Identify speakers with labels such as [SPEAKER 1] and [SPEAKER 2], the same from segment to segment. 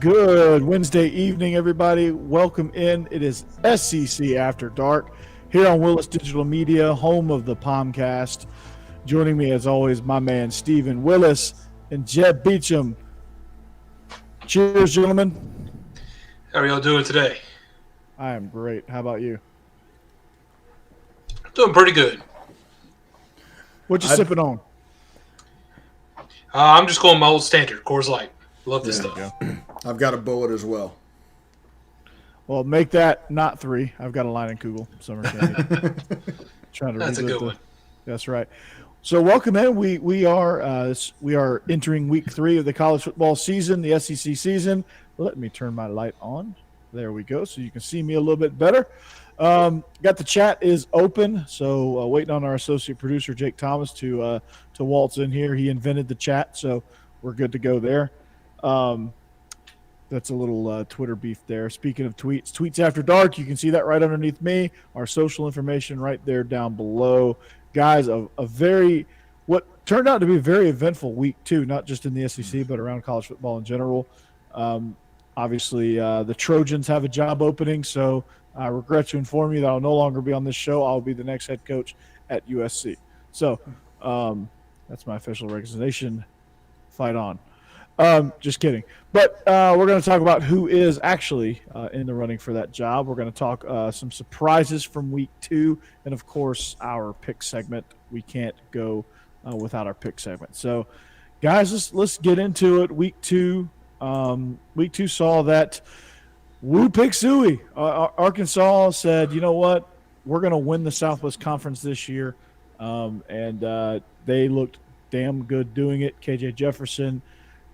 [SPEAKER 1] Good Wednesday evening, everybody. Welcome in. It is SEC After Dark here on Willis Digital Media, home of the Palmcast. Joining me, as always, my man Stephen Willis and Jeb Beecham. Cheers, gentlemen.
[SPEAKER 2] How are y'all doing today?
[SPEAKER 1] I am great. How about you?
[SPEAKER 2] Doing pretty good.
[SPEAKER 1] What you sipping on?
[SPEAKER 2] I'm just going my old standard, Coors Light. Love this stuff.
[SPEAKER 3] I've got a bullet as well.
[SPEAKER 1] Well, make that not 3. I've got a Leinenkugel Summer Candy. Trying to
[SPEAKER 2] That's a good one.
[SPEAKER 1] That's right. So welcome in. We are entering week 3 of the college football season, the SEC season. Let me turn my light on. There we go, so you can see me a little bit better. Got the chat is open, so waiting on our associate producer Jake Thomas to waltz in here. He invented the chat, so we're good to go there. That's a little Twitter beef there. Speaking of tweets after dark, you can see that right underneath me. Our social information right there down below. Guys, what turned out to be a very eventful week too, not just in the SEC but around college football in general. Obviously, the Trojans have a job opening, so I regret to inform you that I'll no longer be on this show. I'll be the next head coach at USC. So that's my official resignation. Fight on. Just kidding. But we're going to talk about who is actually in the running for that job. We're going to talk some surprises from week 2, and, of course, our pick segment. We can't go without our pick segment. So, guys, let's get into it. Week 2 saw that Woo Pick Suey. Arkansas said, you know what, we're going to win the Southwest Conference this year, and they looked damn good doing it. KJ Jefferson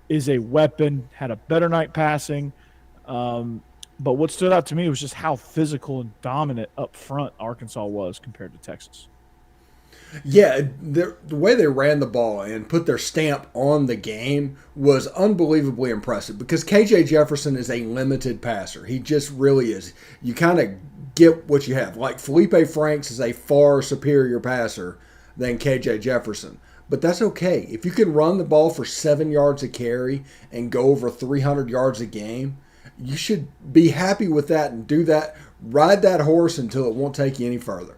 [SPEAKER 1] is a weapon, had a better night passing. But what stood out to me was just how physical and dominant up front Arkansas was compared to Texas.
[SPEAKER 3] Yeah, the way they ran the ball and put their stamp on the game was unbelievably impressive because KJ Jefferson is a limited passer. He just really is. You kind of get what you have. Like Felipe Franks is a far superior passer than KJ Jefferson. But that's okay. If you can run the ball for 7 yards a carry and go over 300 yards a game, you should be happy with that and do that. Ride that horse until it won't take you any further.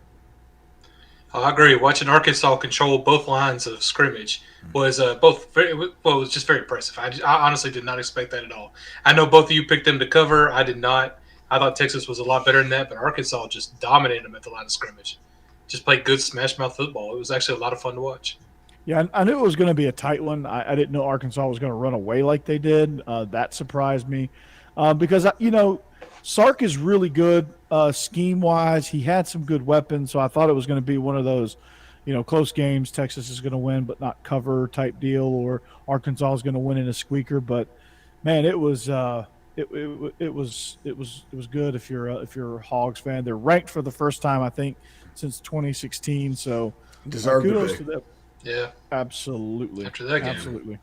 [SPEAKER 2] I agree. Watching Arkansas control both lines of scrimmage was was just very impressive. I honestly did not expect that at all. I know both of you picked them to cover. I did not. I thought Texas was a lot better than that, but Arkansas just dominated them at the line of scrimmage. Just played good smash mouth football. It was actually a lot of fun to watch.
[SPEAKER 1] Yeah, I knew it was going to be a tight one. I didn't know Arkansas was going to run away like they did. That surprised me because, Sark is really good scheme-wise. He had some good weapons, so I thought it was going to be one of those, close games. Texas is going to win but not cover type deal, or Arkansas is going to win in a squeaker. But, man, it was it was good if you're a Hogs fan. They're ranked for the first time, I think, since 2016. So kudos to them.
[SPEAKER 2] Yeah,
[SPEAKER 1] absolutely.
[SPEAKER 2] After that game,
[SPEAKER 1] absolutely.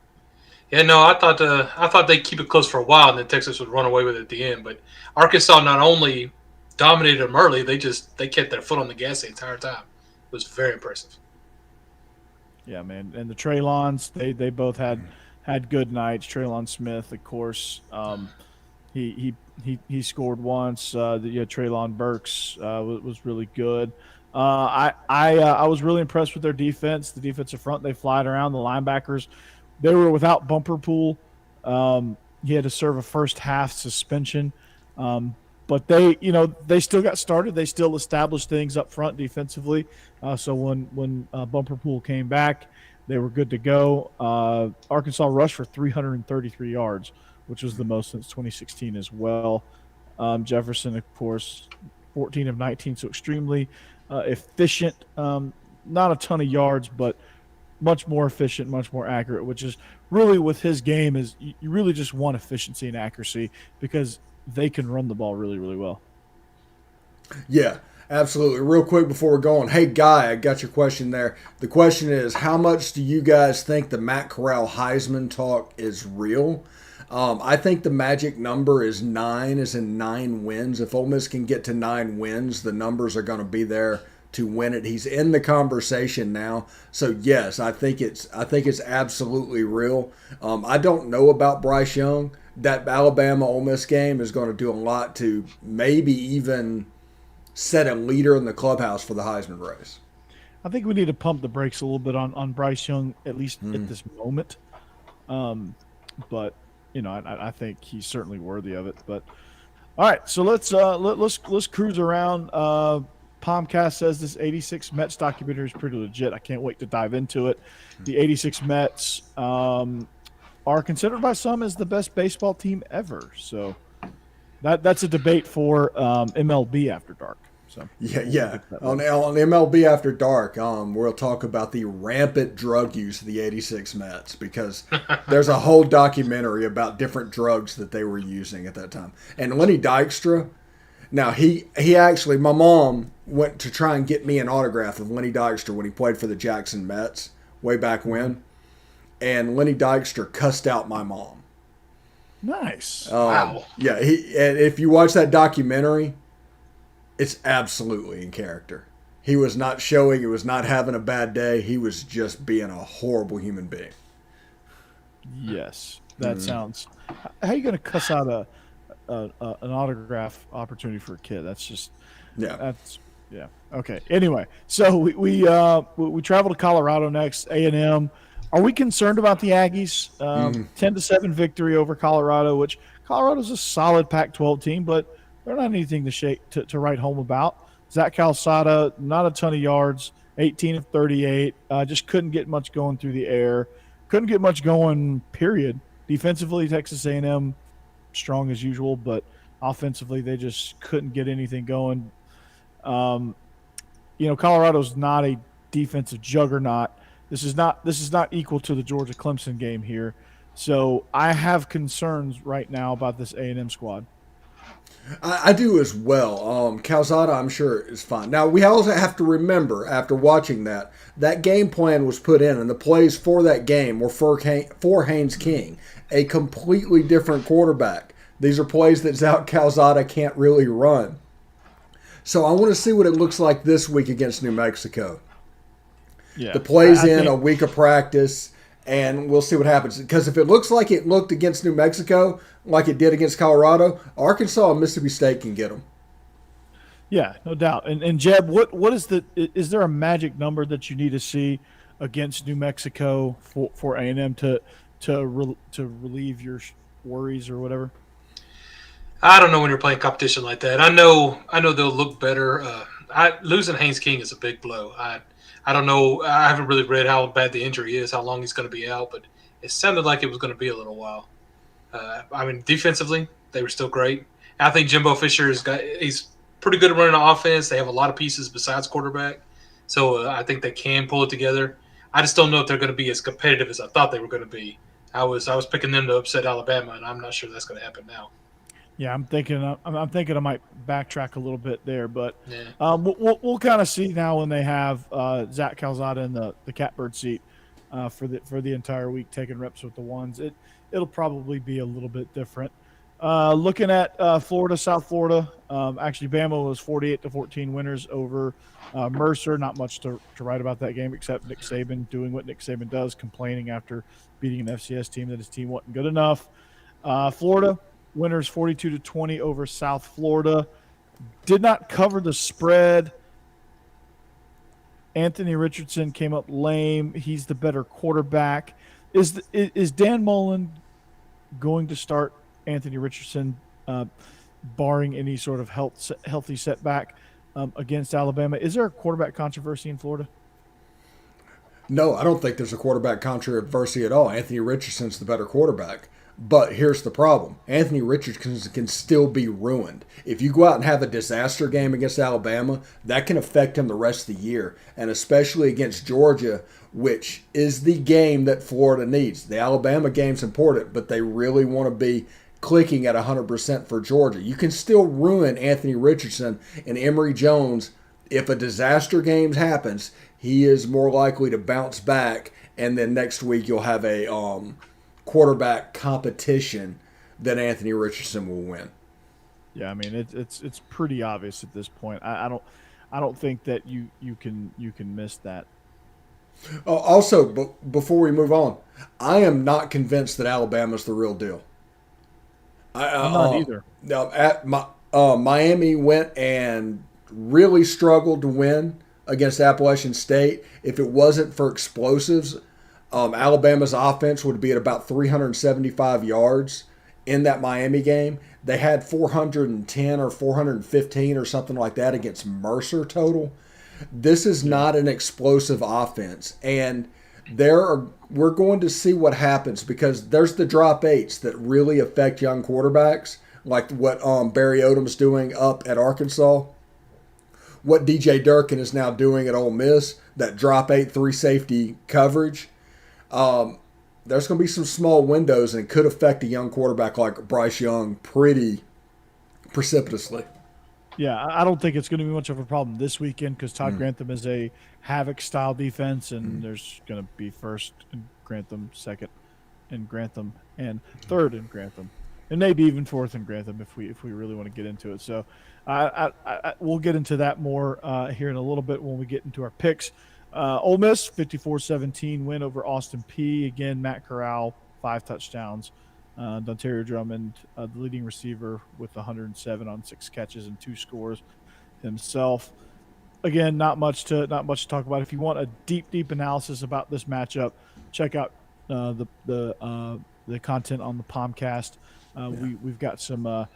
[SPEAKER 2] Yeah, no, I thought they'd keep it close for a while, and then Texas would run away with it at the end. But Arkansas not only dominated them early, they kept their foot on the gas the entire time. It was very impressive.
[SPEAKER 1] Yeah, man, and the Traylons, they both had good nights. Traylon Smith, of course, he scored once. Traylon Burks was really good. I was really impressed with their defense. The defensive front, they flied around. The linebackers, they were without Bumper Pool. He had to serve a first half suspension. But they still got started. They still established things up front defensively. So when Bumper Pool came back, they were good to go. Arkansas rushed for 333 yards, which was the most since 2016 as well. Jefferson, of course, 14 of 19, so extremely efficient. Not a ton of yards, but much more efficient, much more accurate, which is really with his game is you really just want efficiency and accuracy because they can run the ball really, really well.
[SPEAKER 3] Yeah, absolutely. Real quick before we're going, hey, Guy, I got your question there. The question is, how much do you guys think the Matt Corral Heisman talk is real? I think the magic number is 9, as in 9 wins. If Ole Miss can get to 9 wins, the numbers are going to be there to win it. He's in the conversation now. So, yes, I think it's absolutely real. I don't know about Bryce Young. that Alabama Ole Miss game is going to do a lot to maybe even set a leader in the clubhouse for the Heisman race.
[SPEAKER 1] I think we need to pump the brakes a little bit on Bryce Young, at least at this moment. But I think he's certainly worthy of it. But all right, so let's cruise around. Palmcast says this '86 Mets documentary is pretty legit. I can't wait to dive into it. The '86 Mets are considered by some as the best baseball team ever. So that's a debate for MLB After Dark. So
[SPEAKER 3] Yeah. On MLB After Dark, we'll talk about the rampant drug use of the '86 Mets because there's a whole documentary about different drugs that they were using at that time. And Lenny Dykstra, now he actually, my mom went to try and get me an autograph of Lenny Dykstra when he played for the Jackson Mets way back when, and Lenny Dykstra cussed out my mom.
[SPEAKER 1] Nice.
[SPEAKER 2] Wow.
[SPEAKER 3] Yeah, and if you watch that documentary, it's absolutely in character. He was not showing, he was not having a bad day. He was just being a horrible human being.
[SPEAKER 1] Yes, that sounds. How are you going to cuss out an autograph opportunity for a kid? That's just. Yeah. Okay. Anyway, so we travel to Colorado next. A&M. Are we concerned about the Aggies? 10-7 victory over Colorado, which Colorado's a solid Pac-12 team, but they're not anything to write home about. Zach Calzada, not a ton of yards, 18 of 38. Just couldn't get much going through the air. Couldn't get much going, period. Defensively, Texas A&M, strong as usual, but offensively, they just couldn't get anything going. Colorado's not a defensive juggernaut. This is not equal to the Georgia Clemson game here. So I have concerns right now about this A&M squad.
[SPEAKER 3] I do as well. Calzada, I'm sure, is fine. Now, we also have to remember, after watching that game plan was put in, and the plays for that game were for Haynes King, a completely different quarterback. These are plays that Zach Calzada can't really run. So I want to see what it looks like this week against New Mexico.
[SPEAKER 1] Yeah,
[SPEAKER 3] the plays in a week of practice, and we'll see what happens. Because if it looks like it looked against New Mexico, like it did against Colorado, Arkansas and Mississippi State can get them.
[SPEAKER 1] Yeah, no doubt. And Jeb, what is there a magic number that you need to see against New Mexico for A&M to relieve your worries or whatever?
[SPEAKER 2] I don't know when you're playing competition like that. I know they'll look better. Losing Haynes King is a big blow. I don't know. I haven't really read how bad the injury is, how long he's going to be out, but it sounded like it was going to be a little while. Defensively, they were still great. I think Jimbo Fisher he's pretty good at running the offense. They have a lot of pieces besides quarterback, so I think they can pull it together. I just don't know if they're going to be as competitive as I thought they were going to be. I was picking them to upset Alabama, and I'm not sure that's going to happen now.
[SPEAKER 1] Yeah, I'm thinking I might backtrack a little bit there, but we'll kind of see now when they have Zach Calzada in the catbird seat for the entire week taking reps with the ones. It'll probably be a little bit different. Looking at Florida, South Florida, actually Bama was 48-14 winners over Mercer. Not much to write about that game except Nick Saban doing what Nick Saban does, complaining after beating an FCS team that his team wasn't good enough. Florida. Winners 42-20 over South Florida. Did not cover the spread. Anthony Richardson came up lame. He's the better quarterback. Is Dan Mullen going to start Anthony Richardson, barring any sort of healthy setback against Alabama? Is there a quarterback controversy in Florida?
[SPEAKER 3] No, I don't think there's a quarterback controversy at all. Anthony Richardson's the better quarterback. But here's the problem. Anthony Richardson can still be ruined. If you go out and have a disaster game against Alabama, that can affect him the rest of the year. And especially against Georgia, which is the game that Florida needs. The Alabama game's important, but they really want to be clicking at 100% for Georgia. You can still ruin Anthony Richardson and Emory Jones. If a disaster game happens, he is more likely to bounce back, and then next week you'll have a quarterback competition that Anthony Richardson will win.
[SPEAKER 1] Yeah, I mean it's pretty obvious at this point. I don't think that you can miss that.
[SPEAKER 3] Also, before we move on, I am not convinced that Alabama's the real deal.
[SPEAKER 1] I'm not either.
[SPEAKER 3] Now at Miami went and really struggled to win against Appalachian State. If it wasn't for explosives, Alabama's offense would be at about 375 yards in that Miami game. They had 410 or 415 or something like that against Mercer total. This is not an explosive offense, and we're going to see what happens because there's the drop eights that really affect young quarterbacks, like what Barry Odom's doing up at Arkansas, what DJ Durkin is now doing at Ole Miss, that drop eight three safety coverage. There's going to be some small windows and it could affect a young quarterback like Bryce Young pretty precipitously.
[SPEAKER 1] Yeah, I don't think it's going to be much of a problem this weekend because Todd Grantham is a havoc-style defense, and there's going to be first in Grantham, second in Grantham, and third in Grantham, and maybe even fourth in Grantham if we really want to get into it. So we'll get into that more here in a little bit when we get into our picks. Ole Miss, 54-17 win over Austin Peay. Again, Matt Corral, 5 touchdowns. Dontario Drummond, the leading receiver, with 107 on 6 catches and 2 scores himself. Again, not much to talk about. If you want a deep analysis about this matchup, check out the content on the Palmcast. We've got some.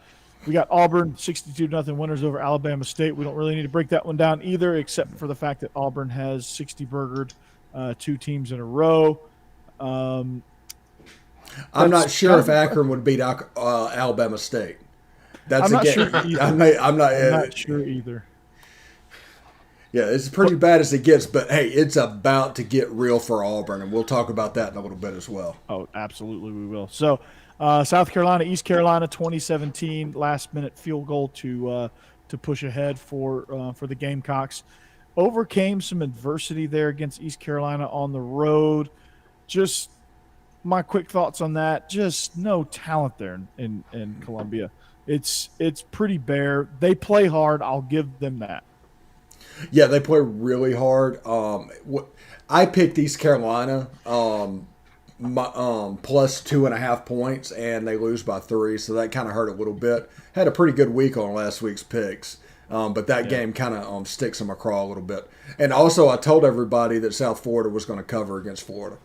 [SPEAKER 1] We got Auburn 62-0 winners over Alabama State. We don't really need to break that one down either, except for the fact that Auburn has 60-burgered 2 teams in a row.
[SPEAKER 3] I'm not sure if Akron would beat Alabama State.
[SPEAKER 1] I'm not sure either.
[SPEAKER 3] I'm not
[SPEAKER 1] sure either.
[SPEAKER 3] Yeah, it's pretty bad as it gets, but hey, it's about to get real for Auburn, and we'll talk about that in a little bit as well.
[SPEAKER 1] Oh, absolutely, we will. So, South Carolina, East Carolina, 2017 last-minute field goal to push ahead for the Gamecocks. Overcame some adversity there against East Carolina on the road. Just my quick thoughts on that. Just no talent there in Columbia. It's pretty bare. They play hard. I'll give them that.
[SPEAKER 3] Yeah, they play really hard. I picked East Carolina plus 2.5 points, and they lose by 3, so that kind of hurt a little bit. Had a pretty good week on last week's picks, but that game kind of sticks in my craw a little bit. And also, I told everybody that South Florida was going to cover against Florida.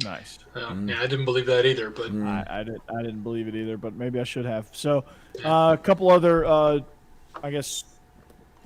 [SPEAKER 1] Nice.
[SPEAKER 2] Yeah, I didn't believe that either, but
[SPEAKER 1] I didn't believe it either, but maybe I should have. So, a couple other, I guess,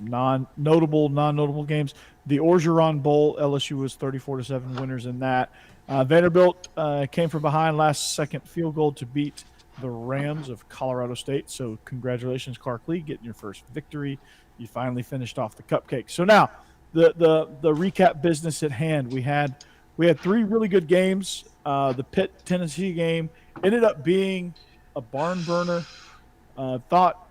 [SPEAKER 1] non-notable games. The Orgeron Bowl, LSU was 34-7 winners in that. Vanderbilt came from behind last-second field goal to beat the Rams of Colorado State. So, congratulations, Clark Lee, getting your first victory. You finally finished off the cupcake. So now, the recap business at hand. We had 3 really good games. The Pitt-Tennessee game ended up being a barn burner. Thought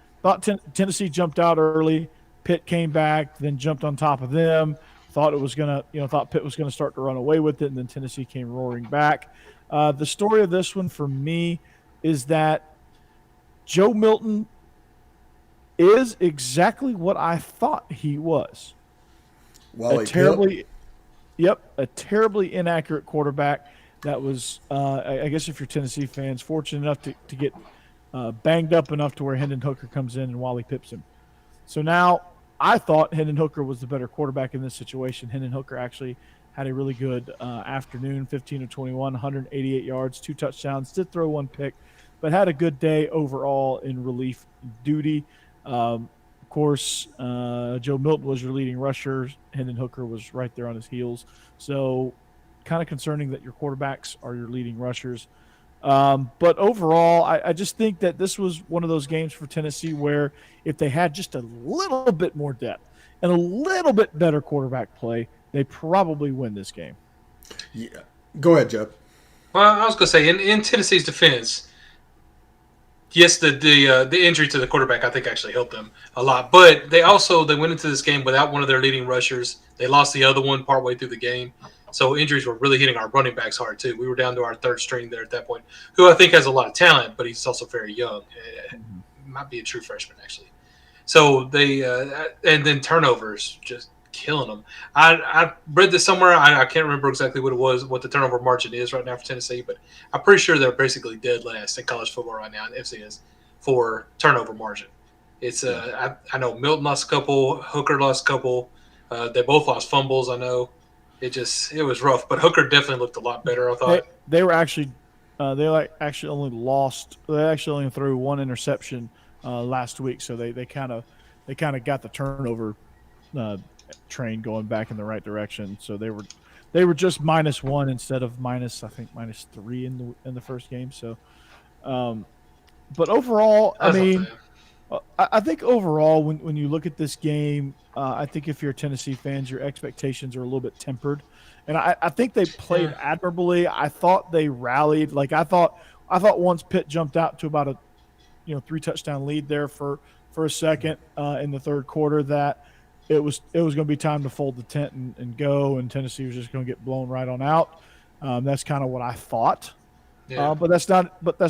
[SPEAKER 1] Tennessee jumped out early. Pitt came back, then jumped on top of them. Thought Pitt was gonna start to run away with it, and then Tennessee came roaring back. The story of this one for me is that Joe Milton is exactly what I thought he was. A terribly inaccurate quarterback that was, I guess if you're Tennessee fans, fortunate enough to get banged up enough to where Hendon Hooker comes in and Wally pips him. So now I thought Hendon Hooker was the better quarterback in this situation. Hendon Hooker actually had a really good afternoon, 15 of 21, 188 yards, 2 touchdowns, did throw 1 pick, but had a good day overall in relief duty. Of course, Joe Milton was your leading rusher. Hendon Hooker was right there on his heels. So kind of concerning that your quarterbacks are your leading rushers. But overall, I just think that this was one of those games for Tennessee where if they had just a little bit more depth and a little bit better quarterback play, they probably win this game.
[SPEAKER 3] Yeah. Go ahead, Jeff.
[SPEAKER 2] Well, I was going to say, in Tennessee's defense, yes, the injury to the quarterback I think actually helped them a lot. But they went into this game without one of their leading rushers. They lost the other one partway through the game. So injuries were really hitting our running backs hard, too. We were down to our 3rd string there at that point, who I think has a lot of talent, but he's also very young. Might be a true freshman, actually. So they and then turnovers just killing them. I read this somewhere. I can't remember exactly what it was, what the turnover margin is right now for Tennessee, but I'm pretty sure they're basically dead last in college football right now in FCS for turnover margin. It's I know Milton lost a couple, Hooker lost a couple. They both lost fumbles. I know it was rough, but Hooker definitely looked a lot better. I
[SPEAKER 1] They
[SPEAKER 2] thought.
[SPEAKER 1] they were actually actually only lost. They actually only threw one interception last week, so they kind of got the turnover uh, train going back in the right direction. So they were just -1 instead of I think -3 in the first game. So, um, but overall, I
[SPEAKER 2] That's not
[SPEAKER 1] mean,
[SPEAKER 2] bad.
[SPEAKER 1] I think overall, when you look at this game, I think if you're Tennessee fans, your expectations are a little bit tempered, and I think they played
[SPEAKER 2] Yeah.
[SPEAKER 1] admirably. I thought they rallied. Like I thought once Pitt jumped out to about a 3 touchdown lead there for a second in the third quarter that it was going to be time to fold the tent and go, and Tennessee was just going to get blown right on out. That's kind of what I thought.
[SPEAKER 2] Yeah.
[SPEAKER 1] But that's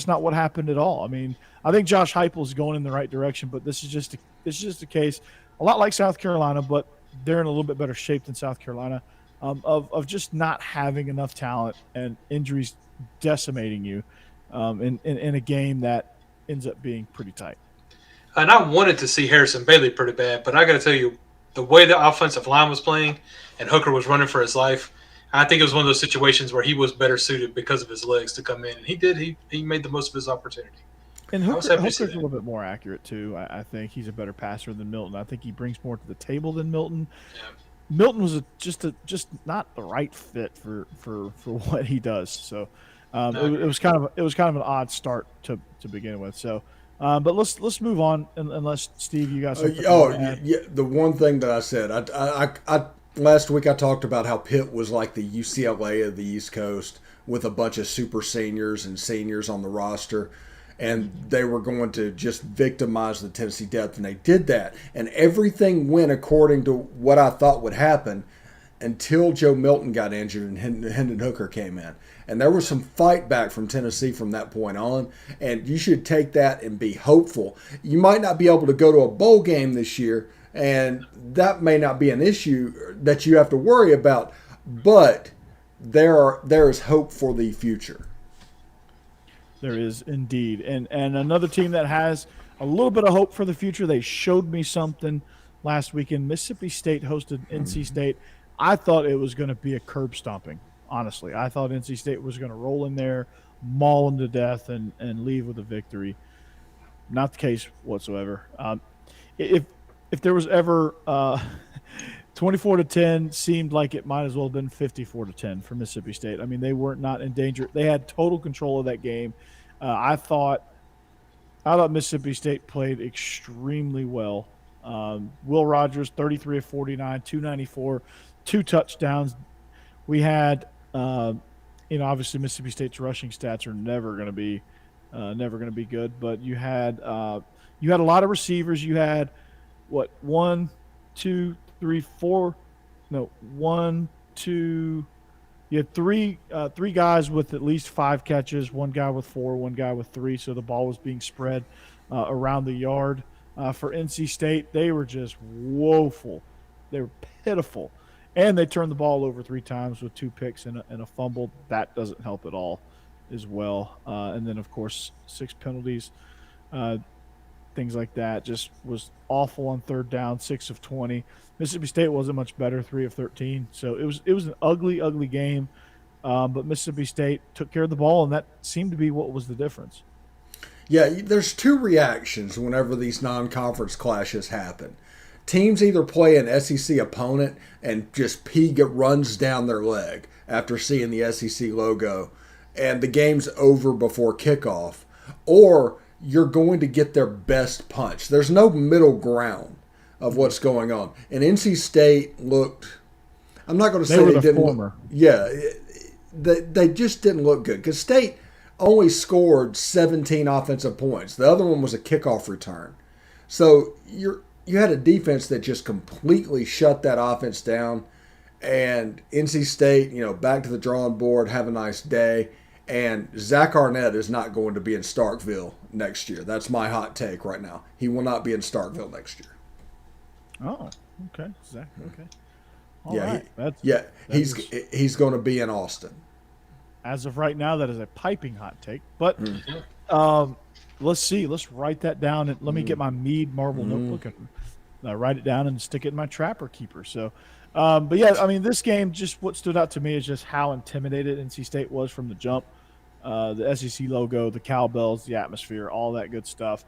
[SPEAKER 1] not what happened at all. I mean, I think Josh Heupel is going in the right direction, but this is just a case a lot like South Carolina, but they're in a little bit better shape than South Carolina, of just not having enough talent and injuries decimating you in a game that ends up being pretty tight.
[SPEAKER 2] And I wanted to see Harrison Bailey pretty bad, but I got to tell you, the way the offensive line was playing and Hooker was running for his life, I think it was one of those situations where he was better suited because of his legs to come in, and he did. He made the most of his opportunity.
[SPEAKER 1] And
[SPEAKER 2] I was
[SPEAKER 1] Hooker,
[SPEAKER 2] happy to
[SPEAKER 1] Hooker's
[SPEAKER 2] see
[SPEAKER 1] a
[SPEAKER 2] that.
[SPEAKER 1] little bit more accurate too. I think he's a better passer than Milton. I think he brings more to the table than Milton.
[SPEAKER 2] Yeah.
[SPEAKER 1] Milton was just not the right fit for what he does. So
[SPEAKER 2] No,
[SPEAKER 1] it,
[SPEAKER 2] I
[SPEAKER 1] was- it
[SPEAKER 2] agree.
[SPEAKER 1] was kind of an odd start to begin with. So, but let's move on. Unless Steve, you got something you want to add?
[SPEAKER 3] Yeah. The one thing that I said, I last week I talked about how Pitt was like the UCLA of the East Coast with a bunch of super seniors and seniors on the roster, and they were going to just victimize the Tennessee depth, and they did that, and everything went according to what I thought would happen until Joe Milton got injured and Hendon Hooker came in. And there was some fight back from Tennessee from that point on. And you should take that and be hopeful. You might not be able to go to a bowl game this year, and that may not be an issue that you have to worry about. But there is hope for the future.
[SPEAKER 1] There is indeed, and another team that has a little bit of hope for the future. They showed me something last weekend. Mississippi State hosted NC State. I thought it was going to be a curb stomping. Honestly, I thought NC State was going to roll in there, maul them to death, and leave with a victory. Not the case whatsoever. If there was ever 24-10 seemed like it might as well have been 54-10 for Mississippi State. I mean, they weren't not in danger. They had total control of that game. I thought Mississippi State played extremely well. Will Rogers, 33 of 49, 294, 2 touchdowns. We had, obviously Mississippi State's rushing stats are never going to be good. But you had a lot of receivers. You had what, one, two, three, four, no, one, two. You had three guys with at least 5 catches, one guy with 4, one guy with 3. So the ball was being spread around the yard. For NC State, they were just woeful. They were pitiful. And they turned the ball over 3 times with 2 picks and a fumble. That doesn't help at all as well. And then, of course, 6 penalties, things like that. Just was awful on third down, 6 of 20. Mississippi State wasn't much better, 3 of 13. So it was an ugly, ugly game. But Mississippi State took care of the ball, and that seemed to be what was the difference.
[SPEAKER 3] Yeah, there's 2 reactions whenever these non-conference clashes happen. Teams either play an SEC opponent and just runs down their leg after seeing the SEC logo, and the game's over before kickoff, or you're going to get their best punch. There's no middle ground of what's going on. And NC State looked, I'm not going to say
[SPEAKER 1] were
[SPEAKER 3] they
[SPEAKER 1] the
[SPEAKER 3] didn't
[SPEAKER 1] former.
[SPEAKER 3] they just didn't look good because State only scored 17 offensive points. The other one was a kickoff return. So you had a defense that just completely shut that offense down. And NC State, back to the drawing board, have a nice day. And Zach Arnett is not going to be in Starkville next year. That's my hot take right now. He will not be in Starkville next year.
[SPEAKER 1] Oh, okay. Zach, okay. All right. That
[SPEAKER 3] He's
[SPEAKER 1] is-
[SPEAKER 3] he's going to be in Austin.
[SPEAKER 1] as of right now, that is a piping hot take. But
[SPEAKER 2] Yeah.
[SPEAKER 1] let's see. Let's write that down and let me get my Mead marble notebook and write it down and stick it in my trapper keeper. So, but yeah, I mean, this game, just what stood out to me is just how intimidated NC State was from the jump. The SEC logo, the cowbells, the atmosphere, all that good stuff.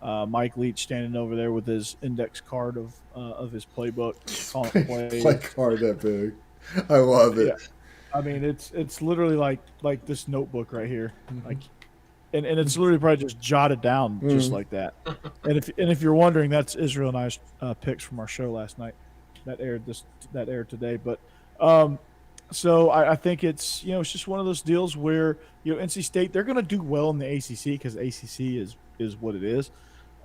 [SPEAKER 1] Mike Leach standing over there with his index card of his playbook, calling plays.
[SPEAKER 3] Play card that big. I love it.
[SPEAKER 1] Yeah. I mean, it's literally like this notebook right here, like, and it's literally probably just jotted down just like that. And if you're wondering, that's Israel and I's picks from our show last night that aired today. But so I think it's it's just one of those deals where NC State, they're going to do well in the ACC because ACC is what it is.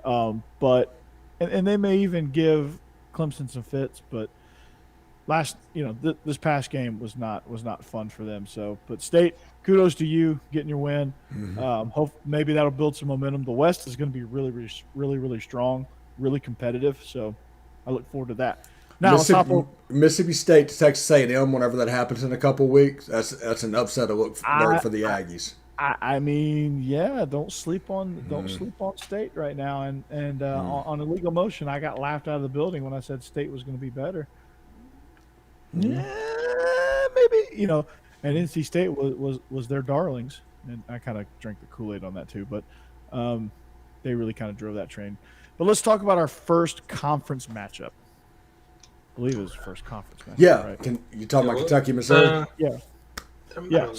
[SPEAKER 1] But they may even give Clemson some fits, but this past game was not fun for them. So, but State, kudos to you getting your win. Hope maybe that'll build some momentum. The West is going to be really strong, really competitive. So, I look forward to that. Now,
[SPEAKER 3] Mississippi State to Texas A&M. Whenever that happens in a couple of weeks, that's an upset alert for the Aggies.
[SPEAKER 1] I mean, yeah, don't sleep on State right now. And on illegal motion, I got laughed out of the building when I said State was going to be better. Yeah, maybe and NC State was their darlings, and I kind of drank the Kool-Aid on that too. But they really kind of drove that train. But let's talk about our first conference matchup. I believe it was the first conference matchup.
[SPEAKER 3] Yeah,
[SPEAKER 1] right?
[SPEAKER 3] You talking about Kentucky, Missouri?
[SPEAKER 1] Yeah.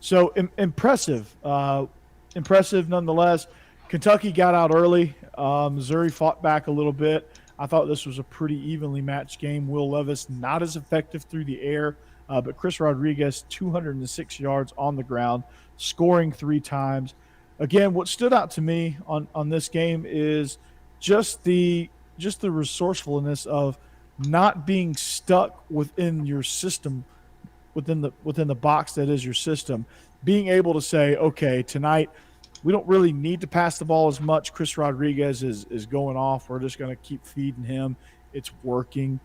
[SPEAKER 1] So impressive nonetheless. Kentucky got out early. Missouri fought back a little bit. I thought this was a pretty evenly matched game. Will Levis not as effective through the air, but Chris Rodriguez 206 yards on the ground, scoring 3 times. Again, what stood out to me on this game is just the resourcefulness of not being stuck within your system, within the box that is your system, being able to say, okay, tonight we don't really need to pass the ball as much. Chris Rodriguez is going off. We're just going to keep feeding him. It's working.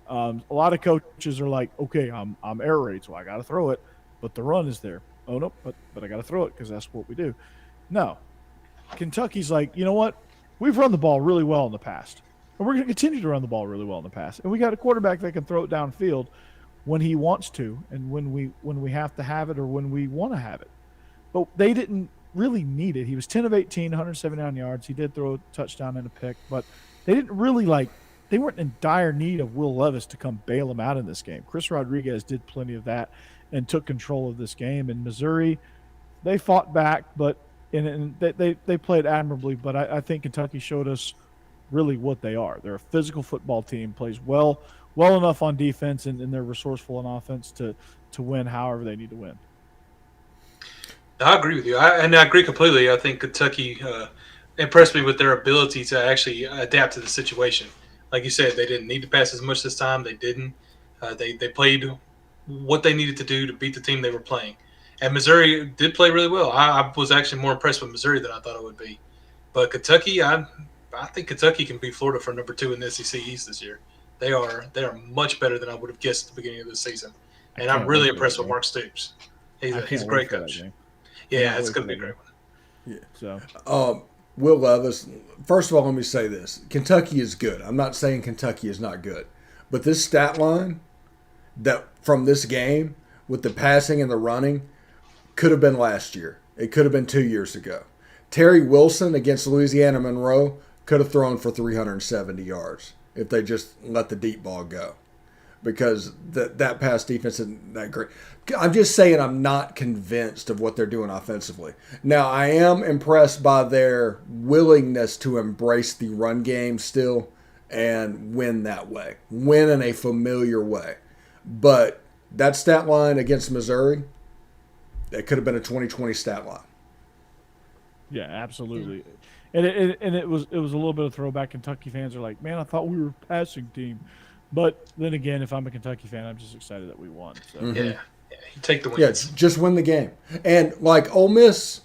[SPEAKER 1] A lot of coaches are like, okay, I'm air raid, so I got to throw it, but the run is there. Oh no, but I got to throw it because that's what we do. No, Kentucky's like, you know what? We've run the ball really well in the past, and we're going to continue to run the ball really well in the past. And we got a quarterback that can throw it downfield when he wants to, and when we have to have it or when we want to have it. But they didn't really need it. He was 10 of 18, 179 yards. He did throw a touchdown and a pick, but they didn't really they weren't in dire need of Will Levis to come bail him out in this game. Chris Rodriguez did plenty of that and took control of this game. And Missouri, they fought back, but they played admirably. But I think Kentucky showed us really what they are. They're a physical football team, plays well enough on defense, and they're resourceful on offense to win however they need to win.
[SPEAKER 2] I agree with you. I agree completely. I think Kentucky impressed me with their ability to actually adapt to the situation. Like you said, they didn't need to pass as much this time. They didn't. They played what they needed to do to beat the team they were playing. And Missouri did play really well. I was actually more impressed with Missouri than I thought it would be. But Kentucky, I think Kentucky can beat Florida for number 2 in the SEC East this year. They are much better than I would have guessed at the beginning of the season. And I'm really impressed with Mark Stoops. He's a great coach. Yeah, it's going to be a great one.
[SPEAKER 3] Yeah. So, Will Levis. First of all, let me say this: Kentucky is good. I'm not saying Kentucky is not good, but this stat line that from this game with the passing and the running could have been last year. It could have been 2 years ago. Terry Wilson against Louisiana Monroe could have thrown for 370 yards if they just let the deep ball go, because that pass defense isn't that great. I'm just saying I'm not convinced of what they're doing offensively. Now, I am impressed by their willingness to embrace the run game still and win that way, win in a familiar way. But that stat line against Missouri, that could have been a 2020 stat line.
[SPEAKER 1] Yeah, absolutely. And it was a little bit of throwback. Kentucky fans are like, man, I thought we were a passing team. But then again, if I'm a Kentucky fan, I'm just excited that we won. So.
[SPEAKER 2] Yeah, you take the wins.
[SPEAKER 3] Yeah, just win the game. And like Ole Miss,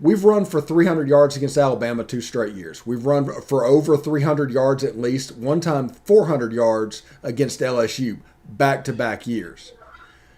[SPEAKER 3] we've run for 300 yards against Alabama 2 straight years. We've run for over 300 yards at least. One time 400 yards against LSU. back-to-back years.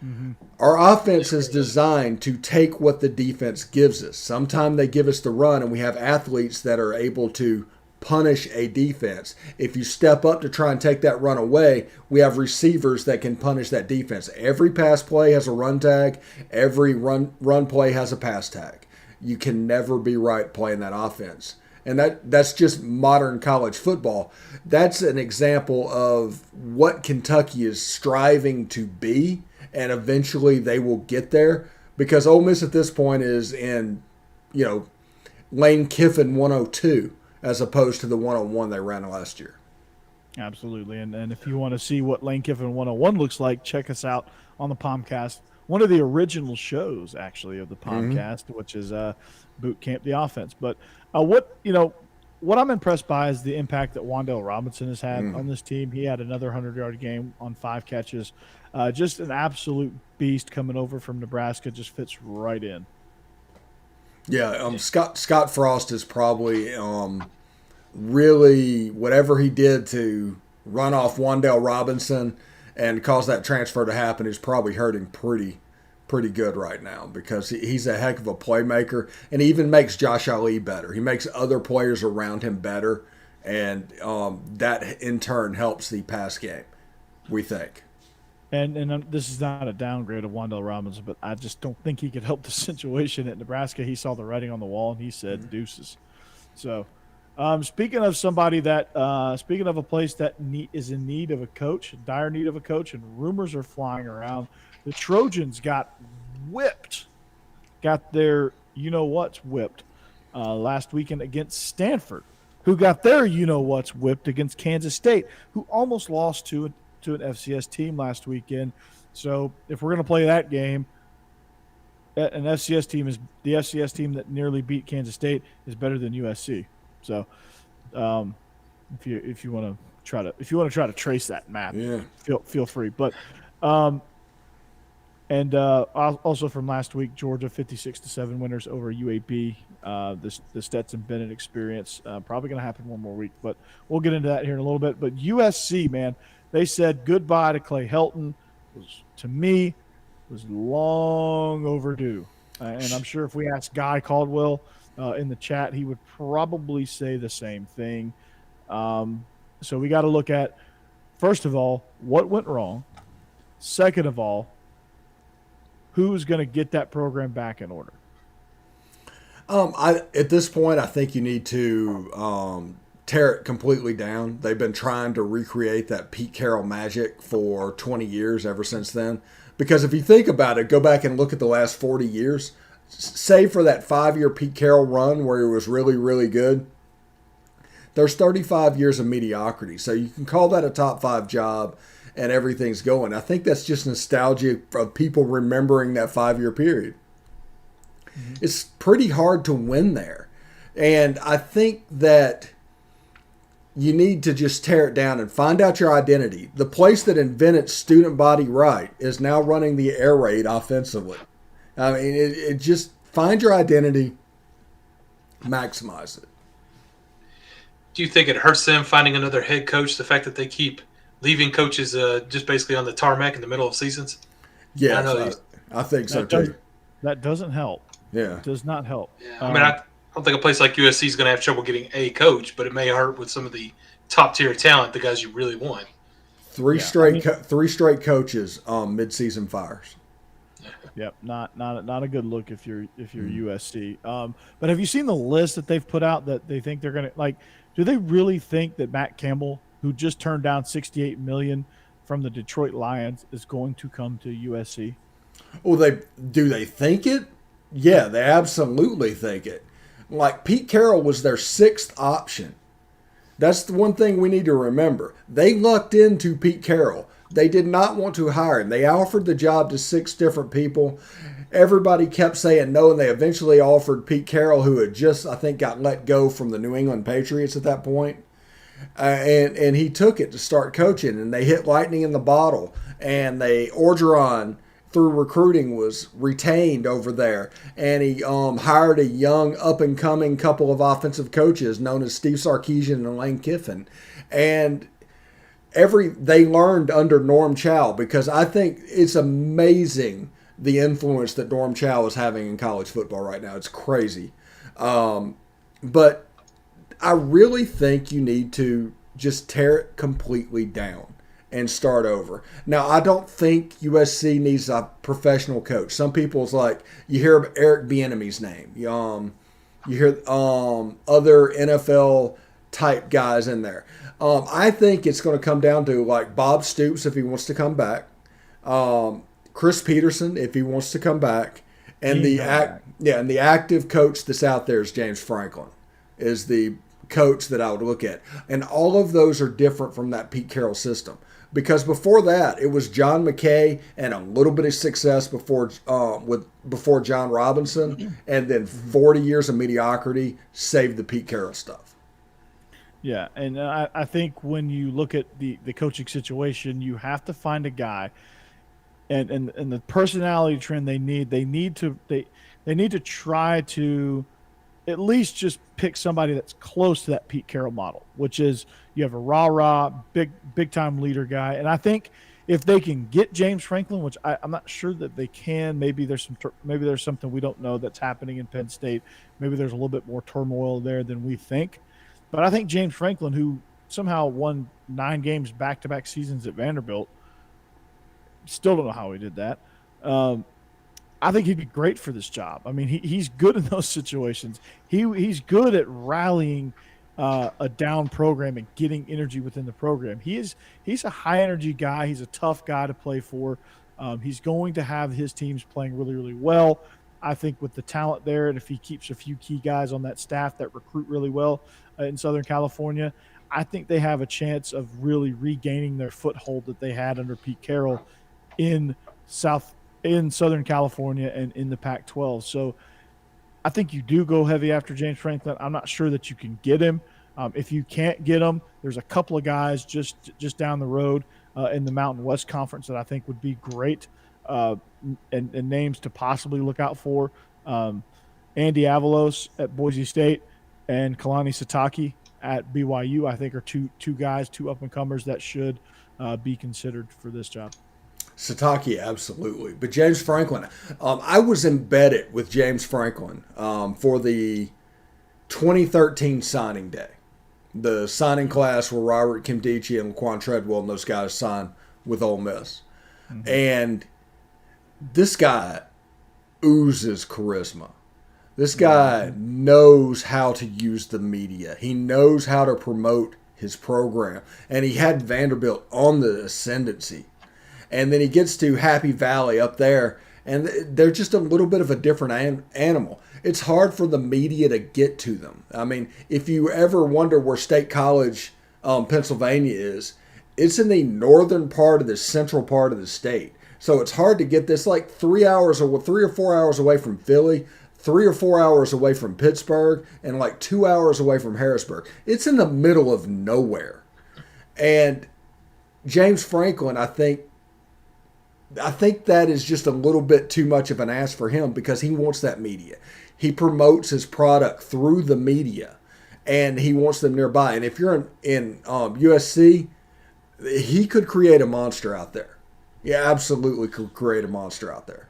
[SPEAKER 1] Mm-hmm.
[SPEAKER 3] Our offense is designed to take what the defense gives us. Sometimes they give us the run, and we have athletes that are able to punish a defense. If you step up to try and take that run away, we have receivers that can punish that defense. Every pass play has a run tag. Every run play has a pass tag. You can never be right playing that offense. And that's just modern college football. That's an example of what Kentucky is striving to be, and eventually they will get there, because Ole Miss at this point is in, Lane Kiffin 102 as opposed to the 101 they ran last year.
[SPEAKER 1] Absolutely. And if you want to see what Lane Kiffin 101 looks like, check us out on the Palmcast. One of the original shows, actually, of the Palmcast, which is Boot Camp the Offense. But what I'm impressed by is the impact that Wan'Dale Robinson has had on this team. He had another 100-yard game on 5 catches. Just an absolute beast coming over from Nebraska. Just fits right in.
[SPEAKER 3] Yeah, Scott Frost is probably really, whatever he did to run off Wan'Dale Robinson and cause that transfer to happen, is probably hurting pretty good right now, because he's a heck of a playmaker, and he even makes Josh Ali better. He makes other players around him better, and that in turn helps the pass game, we think.
[SPEAKER 1] And this is not a downgrade of Wan'Dale Robinson, but I just don't think he could help the situation at Nebraska. He saw the writing on the wall, and he said deuces. So speaking of somebody that speaking of a place that is in need of a coach, dire need of a coach, and rumors are flying around, the Trojans got whipped, got their you-know-what's whipped last weekend against Stanford, who got their you-know-what's whipped against Kansas State, who almost lost to an FCS team last weekend. So if we're going to play that game, an FCS team is the FCS team that nearly beat Kansas State is better than USC. So if you want to try to trace that map, feel free. But also from last week, Georgia 56-7 winners over UAB. The Stetson Bennett experience probably going to happen one more week, but we'll get into that here in a little bit. But USC, man, they said goodbye to Clay Helton. To me, was long overdue. And I'm sure if we asked Guy Caldwell in the chat, he would probably say the same thing. So we got to look at, first of all, what went wrong. Second of all, who's going to get that program back in order?
[SPEAKER 3] At this point, I think you need to tear it completely down. They've been trying to recreate that Pete Carroll magic for 20 years ever since then. Because if you think about it, go back and look at the last 40 years, save for that 5-year Pete Carroll run where he was really, really good, there's 35 years of mediocrity. So you can call that a top 5 job and everything's going. I think that's just nostalgia of people remembering that 5-year period. Mm-hmm. It's pretty hard to win there. And I think that you need to just tear it down and find out your identity. The place that invented student body right is now running the air raid offensively. I mean, it just find your identity, maximize it.
[SPEAKER 2] Do you think it hurts them finding another head coach, the fact that they keep leaving coaches just basically on the tarmac in the middle of seasons?
[SPEAKER 3] Yeah, I think so too.
[SPEAKER 1] That doesn't help.
[SPEAKER 3] Yeah.
[SPEAKER 1] It does not help.
[SPEAKER 2] Yeah. I mean, I don't think a place like USC is going to have trouble getting a coach, but it may hurt with some of the top-tier talent, the guys you really want.
[SPEAKER 3] Three straight coaches mid-season fires.
[SPEAKER 1] Yep, not a good look if you're USC. But have you seen the list that they've put out that they think they're going to like? Do they really think that Matt Campbell, who just turned down $68 million from the Detroit Lions, is going to come to USC?
[SPEAKER 3] Well, do they think it? Yeah, they absolutely think it. Like, Pete Carroll was their 6th option. That's the one thing we need to remember. They lucked into Pete Carroll. They did not want to hire him. They offered the job to 6 different people. Everybody kept saying no, and they eventually offered Pete Carroll, who had just, I think, got let go from the New England Patriots at that point. And he took it to start coaching, and they hit lightning in the bottle. And Orgeron, through recruiting, was retained over there, and he hired a young up-and-coming couple of offensive coaches known as Steve Sarkisian and Lane Kiffin. And they learned under Norm Chow, because I think it's amazing the influence that Norm Chow is having in college football right now. It's crazy. But I really think you need to just tear it completely down and start over. Now, I don't think USC needs a professional coach. Some people's like, you hear Eric Bieniemy's name. You hear other NFL type guys in there. I think it's going to come down to like Bob Stoops if he wants to come back, Chris Peterson if he wants to come back, and the active coach that's out there is James Franklin, is the coach that I would look at, and all of those are different from that Pete Carroll system. Because before that, it was John McKay and a little bit of success before John Robinson, and then 40 years of mediocrity saved the Pete Carroll stuff.
[SPEAKER 1] Yeah, and I think when you look at the coaching situation, you have to find a guy, and the personality trend they need to try to at least just pick somebody that's close to that Pete Carroll model, which is you have a rah-rah, big time leader guy. And I think if they can get James Franklin, which I'm not sure that they can, maybe there's something we don't know that's happening in Penn State. Maybe there's a little bit more turmoil there than we think. But I think James Franklin, who somehow won 9 games back-to-back seasons at Vanderbilt, still don't know how he did that. I think he'd be great for this job. I mean, he's good in those situations. He's good at rallying a down program and getting energy within the program. He's a high energy guy. He's a tough guy to play for. He's going to have his teams playing really, really well. I think with the talent there, and if he keeps a few key guys on that staff that recruit really well in Southern California, I think they have a chance of really regaining their foothold that they had under Pete Carroll in Southern California and in the Pac-12. So I think you do go heavy after James Franklin. I'm not sure that you can get him. If you can't get him, there's a couple of guys just down the road in the Mountain West Conference that I think would be great and names to possibly look out for. Andy Avalos at Boise State and Kalani Sitake at BYU, I think, are two guys, two up-and-comers that should be considered for this job.
[SPEAKER 3] Sitake, absolutely. But James Franklin, I was embedded with James Franklin for the 2013 signing day. The signing class where Robert Kimdichie and Laquan Treadwell and those guys signed with Ole Miss. Mm-hmm. And this guy oozes charisma. This guy knows how to use the media. He knows how to promote his program. And he had Vanderbilt on the ascendancy. And then he gets to Happy Valley up there, and they're just a little bit of a different animal. It's hard for the media to get to them. I mean, if you ever wonder where State College, Pennsylvania is, it's in the northern part of the central part of the state. So it's hard to get this, like 3 or 4 hours away from Philly, 3 or 4 hours away from Pittsburgh, and like 2 hours away from Harrisburg. It's in the middle of nowhere. And James Franklin, I think that is just a little bit too much of an ask for him because he wants that media. He promotes his product through the media, and he wants them nearby. And if you're in USC, he could create a monster out there. Yeah, absolutely could create a monster out there.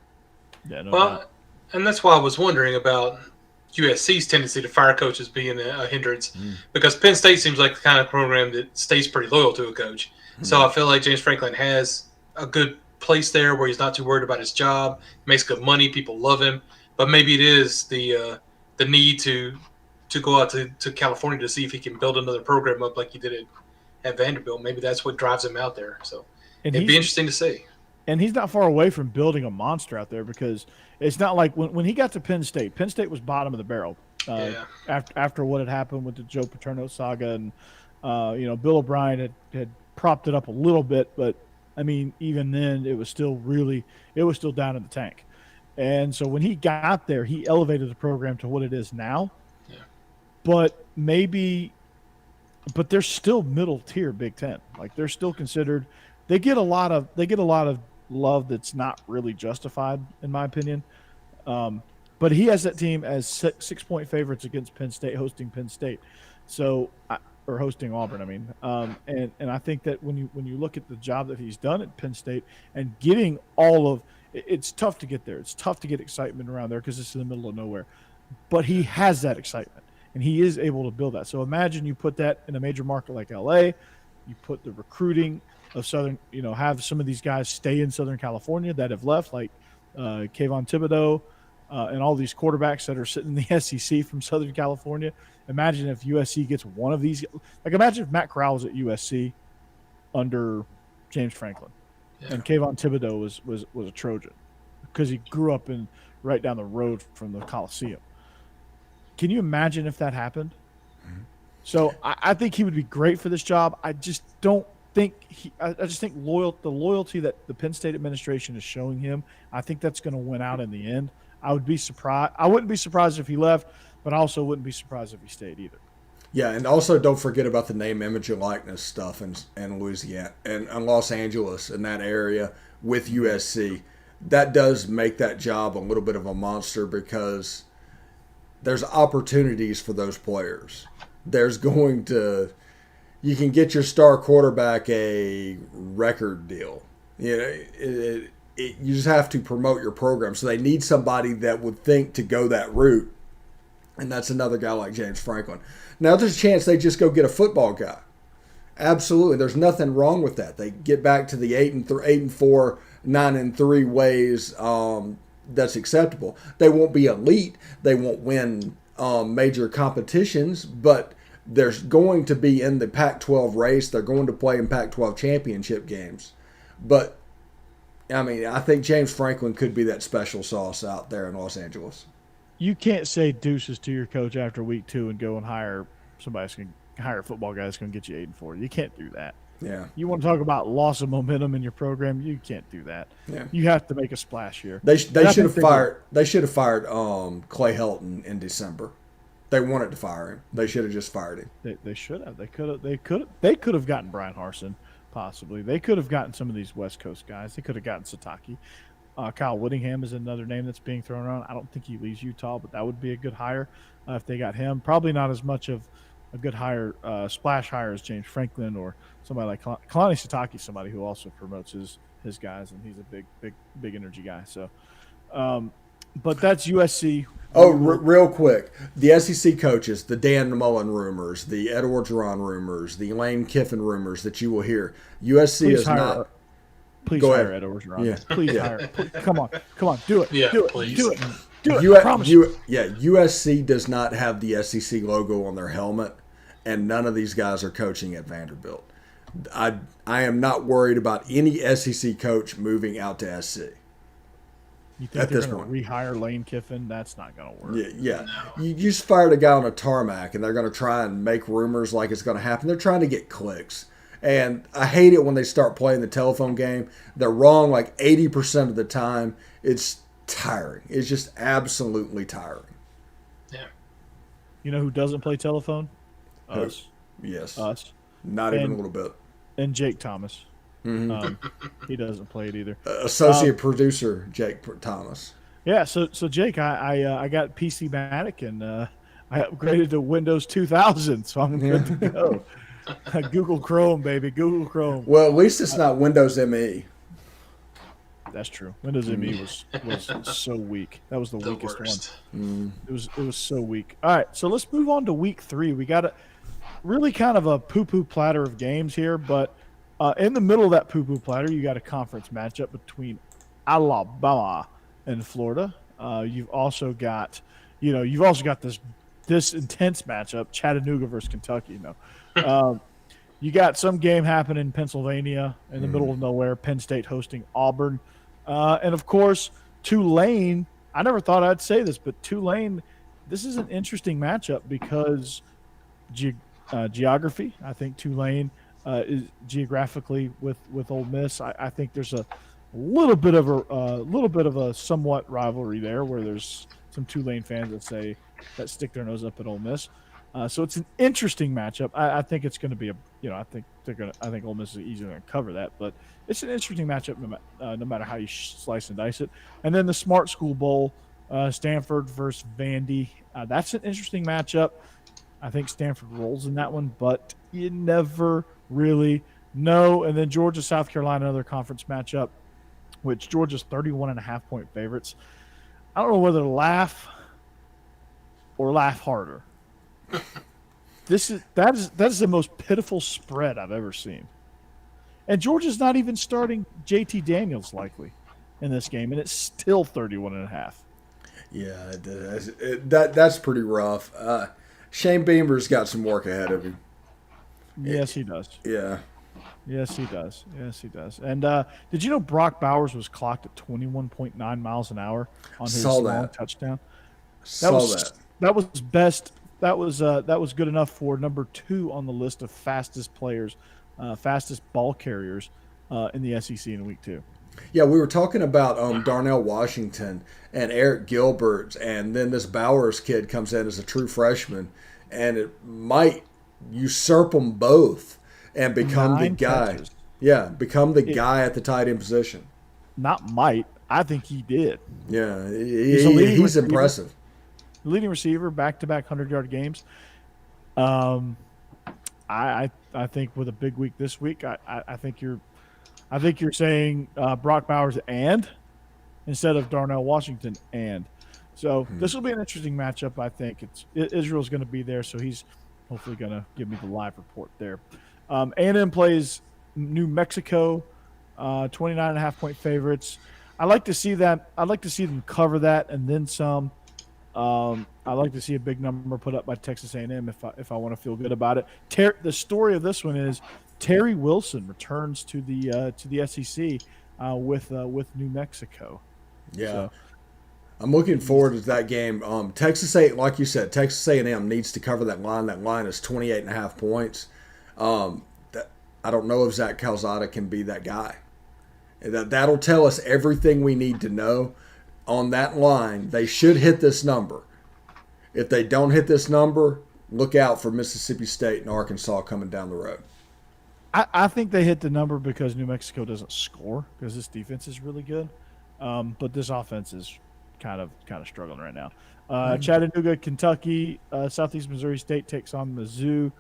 [SPEAKER 1] Yeah,
[SPEAKER 2] and that's why I was wondering about USC's tendency to fire coaches being a hindrance, because Penn State seems like the kind of program that stays pretty loyal to a coach. So I feel like James Franklin has a good place there where he's not too worried about his job, makes good money, people love him. But maybe it is the need to go out to California to see if he can build another program up like he did at Vanderbilt. Maybe that's what drives him out there. So it'd be interesting to see.
[SPEAKER 1] And he's not far away from building a monster out there, because it's not like when he got to Penn State was bottom of the barrel after what had happened with the Joe Paterno saga, and Bill O'Brien had propped it up a little bit, but I mean, even then, it was still down in the tank. And so when he got there, he elevated the program to what it is now. Yeah. But they're still middle tier Big Ten. Like, they're still considered. They get a lot of love that's not really justified, in my opinion. But he has that team as 6-point favorites against Penn State, hosting Penn State. So or hosting Auburn. I mean, and I think that when you look at the job that he's done at Penn State and getting all of it's tough to get there. It's tough to get excitement around there because it's in the middle of nowhere. But he has that excitement, and he is able to build that. So imagine you put that in a major market like LA. You put the recruiting of Southern, have some of these guys stay in Southern California that have left, like Kayvon Thibodeau, and all these quarterbacks that are sitting in the SEC from Southern California. Imagine if USC gets one of these. Like, imagine if Matt Corral was at USC under James Franklin, and Kayvon Thibodeau was a Trojan because he grew up right down the road from the Coliseum. Can you imagine if that happened? Mm-hmm. So I think he would be great for this job. I just don't think I just think the loyalty that the Penn State administration is showing him, I think that's going to win out in the end. I would be surprised. I wouldn't be surprised if he left, but I also wouldn't be surprised if he stayed either.
[SPEAKER 3] Yeah, and also don't forget about the name, image, and likeness stuff in Louisiana and Los Angeles in that area with USC. That does make that job a little bit of a monster because there's opportunities for those players. You can get your star quarterback a record deal. You just have to promote your program. So they need somebody that would think to go that route. And that's another guy like James Franklin. Now there's a chance they just go get a football guy. Absolutely. There's nothing wrong with that. They get back to the 8-4, 9-3 ways that's acceptable. They won't be elite. They won't win major competitions, but they're going to be in the Pac-12 race. They're going to play in Pac-12 championship games. But, I mean, I think James Franklin could be that special sauce out there in Los Angeles.
[SPEAKER 1] You can't say deuces to your coach after week 2 and go and hire somebody that's going to hire a football guy that's going to get you 8-4. You can't do that.
[SPEAKER 3] Yeah.
[SPEAKER 1] You want to talk about loss of momentum in your program? You can't do that.
[SPEAKER 3] Yeah.
[SPEAKER 1] You have to make a splash here.
[SPEAKER 3] They should have fired. They should have fired Clay Helton in December. They wanted to fire him. They should have just fired him.
[SPEAKER 1] They should have. They could have gotten Brian Harsin, possibly. They could have gotten some of these West Coast guys. They could have gotten Sataki. Kyle Whittingham is another name that's being thrown around. I don't think he leaves Utah, but that would be a good hire if they got him. Probably not as much of a good hire, splash hire as James Franklin or somebody like Kalani Sataki, somebody who also promotes his guys, and he's a big energy guy. So, but that's USC.
[SPEAKER 3] Oh, real quick, the SEC coaches, the Dan Mullen rumors, the Ed Orgeron rumors, the Lane Kiffin rumors that you will hear. USC is not.
[SPEAKER 1] Please
[SPEAKER 3] Go
[SPEAKER 1] hire
[SPEAKER 3] ahead.
[SPEAKER 1] Ed Orgeron.
[SPEAKER 3] Yeah.
[SPEAKER 1] Please hire. Come on, do it.
[SPEAKER 2] Yeah,
[SPEAKER 1] do it.
[SPEAKER 2] please.
[SPEAKER 1] Do it. Do it. I promise you.
[SPEAKER 3] USC does not have the SEC logo on their helmet, and none of these guys are coaching at Vanderbilt. I am not worried about any SEC coach moving out to SC.
[SPEAKER 1] You think they're going to rehire Lane Kiffin? That's not going to work.
[SPEAKER 3] Yeah. No. You just fired a guy on a tarmac, and they're going to try and make rumors like it's going to happen. They're trying to get clicks. And I hate it when they start playing the telephone game. They're wrong like 80% of the time. It's tiring. It's just absolutely tiring.
[SPEAKER 2] Yeah.
[SPEAKER 1] You know who doesn't play telephone? Us.
[SPEAKER 3] Yes.
[SPEAKER 1] Us.
[SPEAKER 3] Not even a little bit.
[SPEAKER 1] And Jake Thomas.
[SPEAKER 3] Mm-hmm.
[SPEAKER 1] He doesn't play it either.
[SPEAKER 3] Associate producer Jake Thomas.
[SPEAKER 1] Yeah. So Jake, I got PC-matic and I upgraded to Windows 2000, so I'm good to go. Google Chrome, baby. Google Chrome.
[SPEAKER 3] Well, at least it's not Windows ME.
[SPEAKER 1] That's true. Windows ME was so weak. That was the weakest
[SPEAKER 2] worst
[SPEAKER 1] one. It was so weak. All right, so let's move on to week 3. We got a really kind of a poo-poo platter of games here, but in the middle of that poo-poo platter, you got a conference matchup between Alabama and Florida. You've also got this intense matchup, Chattanooga versus Kentucky. You got some game happening in Pennsylvania in the middle of nowhere, Penn State hosting Auburn. And, of course, Tulane. I never thought I'd say this, but Tulane, this is an interesting matchup because geography. I think Tulane is geographically with Ole Miss. I think there's a little bit of a somewhat rivalry there where there's some Tulane fans that stick their nose up at Ole Miss. So it's an interesting matchup. I think it's going to be I think Ole Miss is easily going to cover that, but it's an interesting matchup no matter how you slice and dice it. And then the Smart School Bowl, Stanford versus Vandy. That's an interesting matchup. I think Stanford rolls in that one, but you never really know. And then Georgia, South Carolina, another conference matchup, which Georgia's 31.5 point favorites. I don't know whether to laugh or laugh harder. That is the most pitiful spread I've ever seen. And Georgia's not even starting JT Daniels likely in this game, and it's still 31.5.
[SPEAKER 3] Yeah, that's pretty rough. Shane Beamer's got some work ahead of him.
[SPEAKER 1] Yes, he does.
[SPEAKER 3] Yeah,
[SPEAKER 1] Yes, he does. Yes, he does. And did you know Brock Bowers was clocked at 21.9 miles an hour on his
[SPEAKER 3] Saw
[SPEAKER 1] long
[SPEAKER 3] that.
[SPEAKER 1] touchdown?
[SPEAKER 3] saw that.
[SPEAKER 1] That was best. That was good enough for number 2 on the list of fastest players, fastest ball carriers in the SEC in week 2.
[SPEAKER 3] Yeah, we were talking about Darnell Washington and Eric Gilbert, and then this Bowers kid comes in as a true freshman, and it might usurp them both and become
[SPEAKER 1] 9
[SPEAKER 3] the guy.
[SPEAKER 1] catches.
[SPEAKER 3] Yeah, become the guy at the tight end position.
[SPEAKER 1] Not might. I think he did.
[SPEAKER 3] Yeah,
[SPEAKER 1] He's a leading
[SPEAKER 3] he's
[SPEAKER 1] receiver.
[SPEAKER 3] impressive.
[SPEAKER 1] Leading receiver, back-to-back 100-yard games. I think with a big week this week, I think you're saying Brock Bowers and instead of Darnell Washington and. So this will be an interesting matchup. I think Israel's going to be there, so he's hopefully going to give me the live report there. A&M plays New Mexico, 29.5 point favorites. I like to see that. I'd like to see them cover that and then some. I'd like to see a big number put up by Texas A&M if I want to feel good about it. The story of this one is Terry Wilson returns to the SEC with New Mexico.
[SPEAKER 3] Yeah.
[SPEAKER 1] So,
[SPEAKER 3] I'm looking forward to that game. Like you said, Texas A&M needs to cover that line. That line is 28.5 points. I don't know if Zach Calzada can be that guy. That'll tell us everything we need to know on that line. They should hit this number. If they don't hit this number, look out for Mississippi State and Arkansas coming down the road.
[SPEAKER 1] I think they hit the number because New Mexico doesn't score because this defense is really good, but this offense is kind of struggling right now. Chattanooga, Kentucky, Southeast Missouri State takes on Mizzou.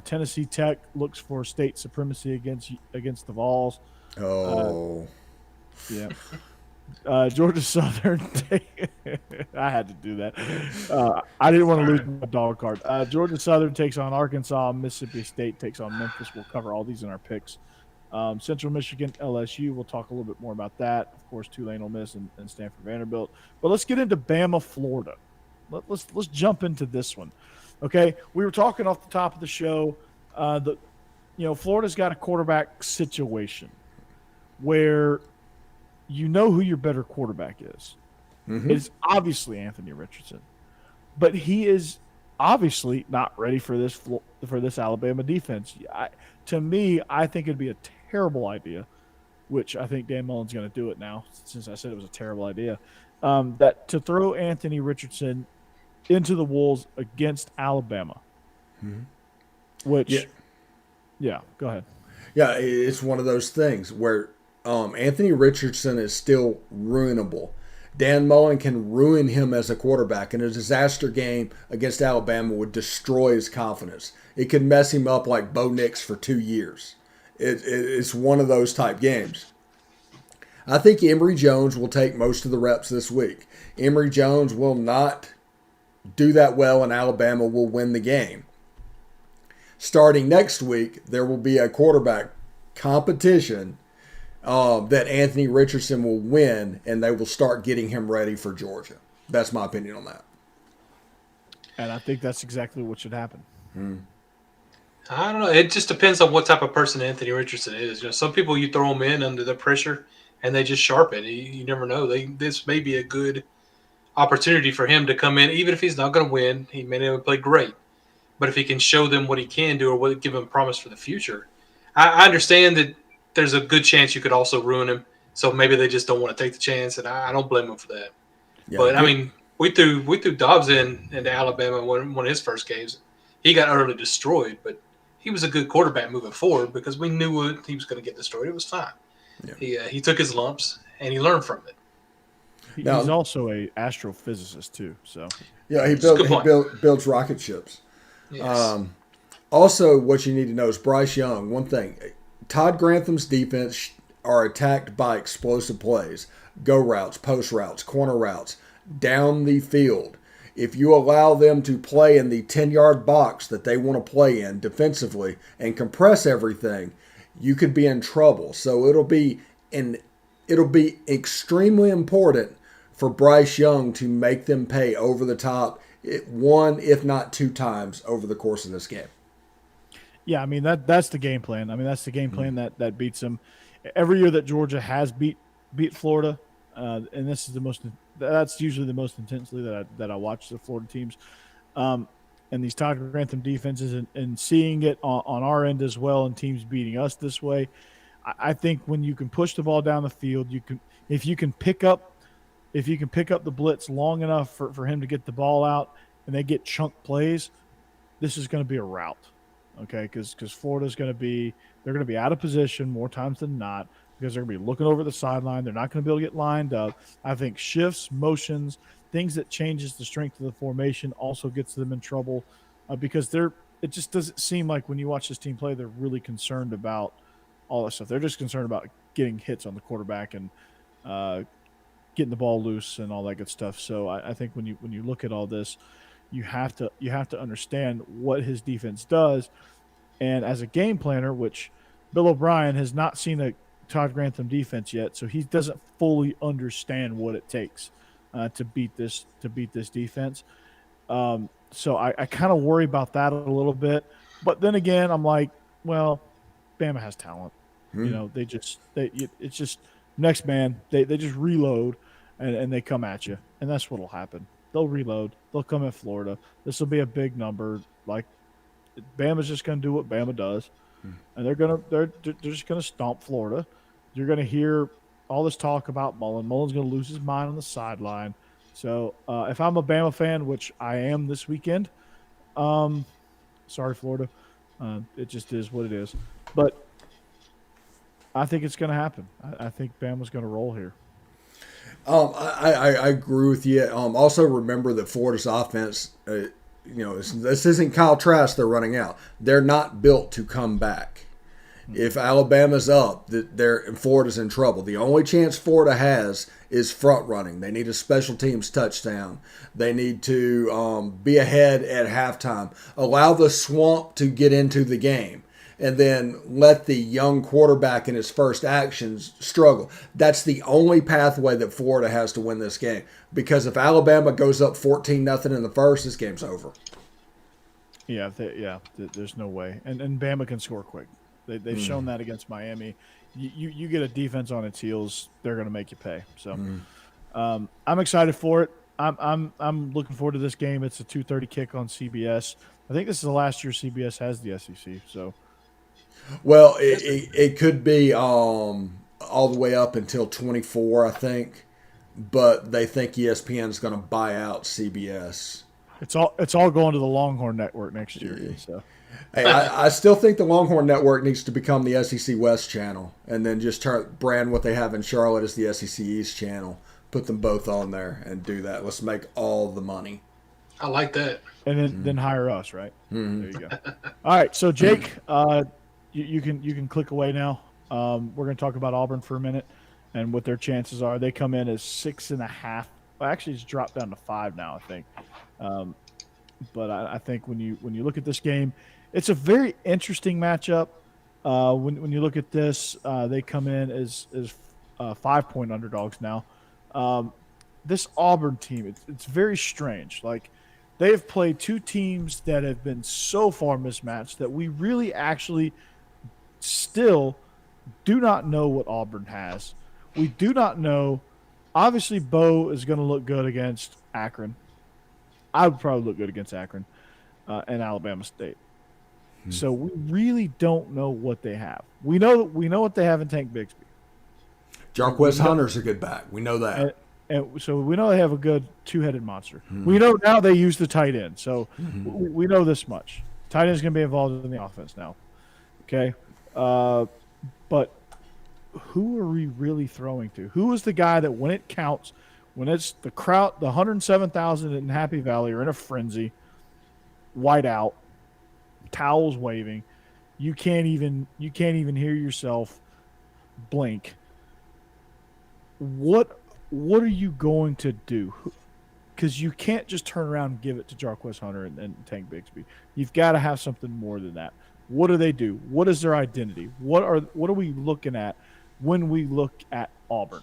[SPEAKER 1] Tennessee Tech looks for state supremacy against the Vols.
[SPEAKER 3] Oh,
[SPEAKER 1] yeah. Georgia Southern. I had to do that. I didn't want to lose my dog card. Georgia Southern takes on Arkansas. Mississippi State takes on Memphis. We'll cover all these in our picks. Central Michigan, LSU. We'll talk a little bit more about that. Of course, Tulane, Ole Miss, and Stanford, Vanderbilt. But let's get into Bama, Florida. Let's jump into this one. Okay, we were talking off the top of the show. Florida's got a quarterback situation where you know who your better quarterback is.
[SPEAKER 3] Mm-hmm.
[SPEAKER 1] It's obviously Anthony Richardson, but he is obviously not ready for this Alabama defense. To me, I think it'd be a terrible idea, which I think Dan Mullen's going to do it now since I said it was a terrible idea, that to throw Anthony Richardson into the Wolves against Alabama, which, yeah, go ahead.
[SPEAKER 3] Yeah, it's one of those things where Anthony Richardson is still ruinable. Dan Mullen can ruin him as a quarterback, and a disaster game against Alabama would destroy his confidence. It could mess him up like Bo Nix for 2 years. It's one of those type games. I think Emory Jones will take most of the reps this week. Emory Jones will not do that well, and Alabama will win the game. Starting next week, there will be a quarterback competition that Anthony Richardson will win, and they will start getting him ready for Georgia. That's my opinion on that.
[SPEAKER 1] And I think that's exactly what should happen.
[SPEAKER 2] I don't know. It just depends on what type of person Anthony Richardson is. Some people you throw them in under the pressure, and they just sharpen. You never know. This may be a good opportunity for him to come in, even if he's not going to win. He may not play great, but if he can show them what he can do or give them promise for the future, I understand that there's a good chance you could also ruin him. So maybe they just don't want to take the chance, and I don't blame them for that. Yeah, but I mean, we threw Dobbs into Alabama in one of his first games. He got utterly destroyed, but he was a good quarterback moving forward because we knew he was going to get destroyed. It was fine. Yeah. He took his lumps and he learned from it.
[SPEAKER 1] He's also a astrophysicist too. So
[SPEAKER 3] yeah, he builds rocket ships.
[SPEAKER 2] Yes.
[SPEAKER 3] Also, what you need to know is Bryce Young. One thing, Todd Grantham's defense are attacked by explosive plays, go routes, post routes, corner routes, down the field. If you allow them to play in the 10-yard box that they want to play in defensively and compress everything, you could be in trouble. So it'll be extremely important for Bryce Young to make them pay over the top one, if not two times over the course of this game.
[SPEAKER 1] Yeah, I mean that's the game plan. I mean that's the game plan that beats them. Every year that Georgia has beat Florida, and this is that's usually the most intensely that I watch the Florida teams, and these Todd Grantham defenses and seeing it on our end as well, and teams beating us this way. I think when you can push the ball down the field, if you can pick up the blitz long enough for him to get the ball out, and they get chunk plays, this is going to be a rout. Okay, because Florida's going to be out of position more times than not because they're going to be looking over the sideline. They're not going to be able to get lined up. I think shifts, motions, things that changes the strength of the formation also gets them in trouble because it just doesn't seem like when you watch this team play, they're really concerned about all that stuff. They're just concerned about getting hits on the quarterback and getting the ball loose and all that good stuff. So I think when you look at all this, you have to understand what his defense does. And as a game planner, which Bill O'Brien has not seen a Todd Grantham defense yet, so he doesn't fully understand what it takes to beat this defense. So I kind of worry about that a little bit. But then again, I'm like, well, Bama has talent. You know, it's just next man. They just reload and they come at you, and that's what'll happen. They'll reload. They'll come in Florida. This will be a big number. Like Bama's just going to do what Bama does, and they're just going to stomp Florida. You're going to hear all this talk about Mullen. Mullen's going to lose his mind on the sideline. So if I'm a Bama fan, which I am this weekend, sorry Florida, it just is what it is. But I think it's going to happen. I think Bama's going to roll here.
[SPEAKER 3] I agree with you. Also, remember that Florida's offense, this isn't Kyle Trask they're running out. They're not built to come back. If Alabama's up, Florida's in trouble. The only chance Florida has is front running. They need a special teams touchdown. They need to be ahead at halftime. Allow the swamp to get into the game. And then let the young quarterback in his first actions struggle. That's the only pathway that Florida has to win this game. Because if Alabama goes up 14-0 in the first, this game's over.
[SPEAKER 1] Yeah, there's no way. And Bama can score quick. They've shown that against Miami. You get a defense on its heels, they're going to make you pay. So I'm excited for it. I'm looking forward to this game. It's a 2:30 kick on CBS. I think this is the last year CBS has the SEC. So.
[SPEAKER 3] Well, it could be all the way up until 24, I think, but they think ESPN is going to buy out CBS.
[SPEAKER 1] It's all going to the Longhorn Network next year. So,
[SPEAKER 3] hey, I still think the Longhorn Network needs to become the SEC West channel, and then just brand what they have in Charlotte as the SEC East channel. Put them both on there and do that. Let's make all the money.
[SPEAKER 2] I like that.
[SPEAKER 1] And then hire us, right? There you go. All right, so Jake. You can click away now. We're going to talk about Auburn for a minute and what their chances are. They come in as 6.5. Well, actually, it's dropped down to 5 now, I think. But I think when you look at this game, it's a very interesting matchup. When you look at this, they come in as 5-point underdogs now. This Auburn team, it's very strange. Like they have played two teams that have been so far mismatched that we really actually still do not know what Auburn has. We do not know. Obviously, Bo is going to look good against Akron. I would probably look good against Akron and Alabama State. So we really don't know what they have. We know what they have in Tank Bigsby.
[SPEAKER 3] Jarquez Hunter's a good back. We know that.
[SPEAKER 1] And so we know they have a good two-headed monster. We know now they use the tight end. So we know this much. Tight end is going to be involved in the offense now. Okay. But who are we really throwing to? Who is the guy that when it counts, when it's the crowd, the 107,000 in Happy Valley are in a frenzy, white out, towels waving. You can't even hear yourself blink. What are you going to do? Because you can't just turn around and give it to Jarquez Hunter and Tank Bigsby. You've got to have something more than that. What do they do? What is their identity? What are we looking at when we look at Auburn?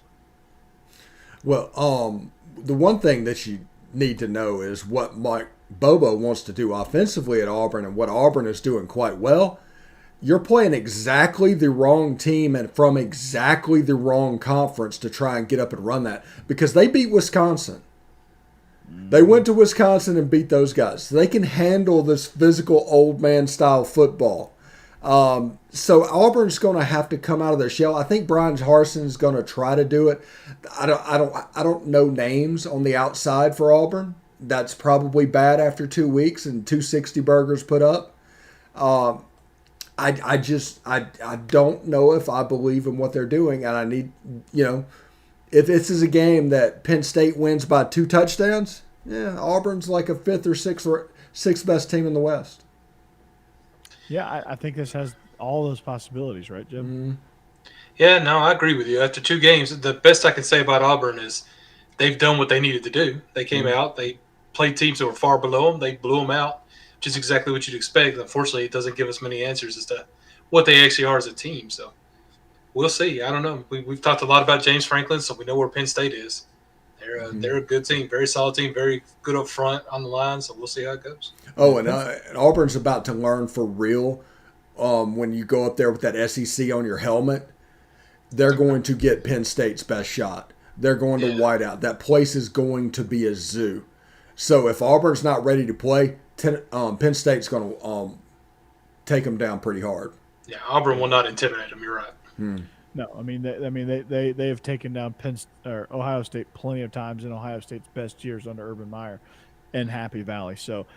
[SPEAKER 3] Well, the one thing that you need to know is what Mike Bobo wants to do offensively at Auburn and what Auburn is doing quite well. You're playing exactly the wrong team and from exactly the wrong conference to try and get up and run that, because they beat Wisconsin. They went to Wisconsin and beat those guys. They can handle this physical old man style football. So Auburn's going to have to come out of their shell. I think Brian Harson's going to try to do it. I don't know names on the outside for Auburn. That's probably bad after 2 weeks and 260 burgers put up. I don't know if I believe in what they're doing, and I need, if this is a game that Penn State wins by 2 touchdowns, Auburn's like a 5th or 6th best team in the West.
[SPEAKER 1] Yeah, I think this has all those possibilities, right, Jim?
[SPEAKER 3] Mm-hmm.
[SPEAKER 2] Yeah, no, I agree with you. After 2 games, the best I can say about Auburn is they've done what they needed to do. They came out, they played teams that were far below them, they blew them out, which is exactly what you'd expect. Unfortunately, it doesn't give us many answers as to what they actually are as a team. So we'll see. I don't know. We've talked a lot about James Franklin, so we know where Penn State is. They're a good team, very solid team, very good up front on the line. So we'll see how it goes.
[SPEAKER 3] Oh, and Auburn's about to learn for real. When you go up there with that SEC on your helmet, they're going to get Penn State's best shot. They're going to white out. That place is going to be a zoo. So if Auburn's not ready to play, Penn State's going to take them down pretty hard.
[SPEAKER 2] Yeah, Auburn will not intimidate them. You're right.
[SPEAKER 1] No, they have taken down Ohio State plenty of times in Ohio State's best years under Urban Meyer and Happy Valley. So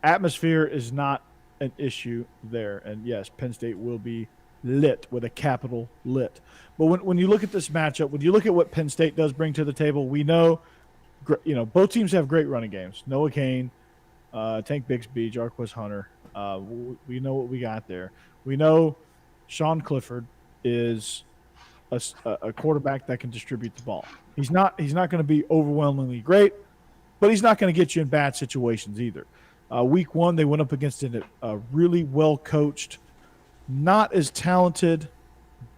[SPEAKER 1] atmosphere is not an issue there. And yes, Penn State will be lit with a capital lit. But when you look at this matchup, when you look at what Penn State does bring to the table, we know, both teams have great running games. Noah Cain, Tank Bigsby, Jarquez Hunter. We know what we got there. We know Sean Clifford is a quarterback that can distribute the ball. He's not going to be overwhelmingly great, but he's not going to get you in bad situations either. Week 1, they went up against a really well-coached, not as talented,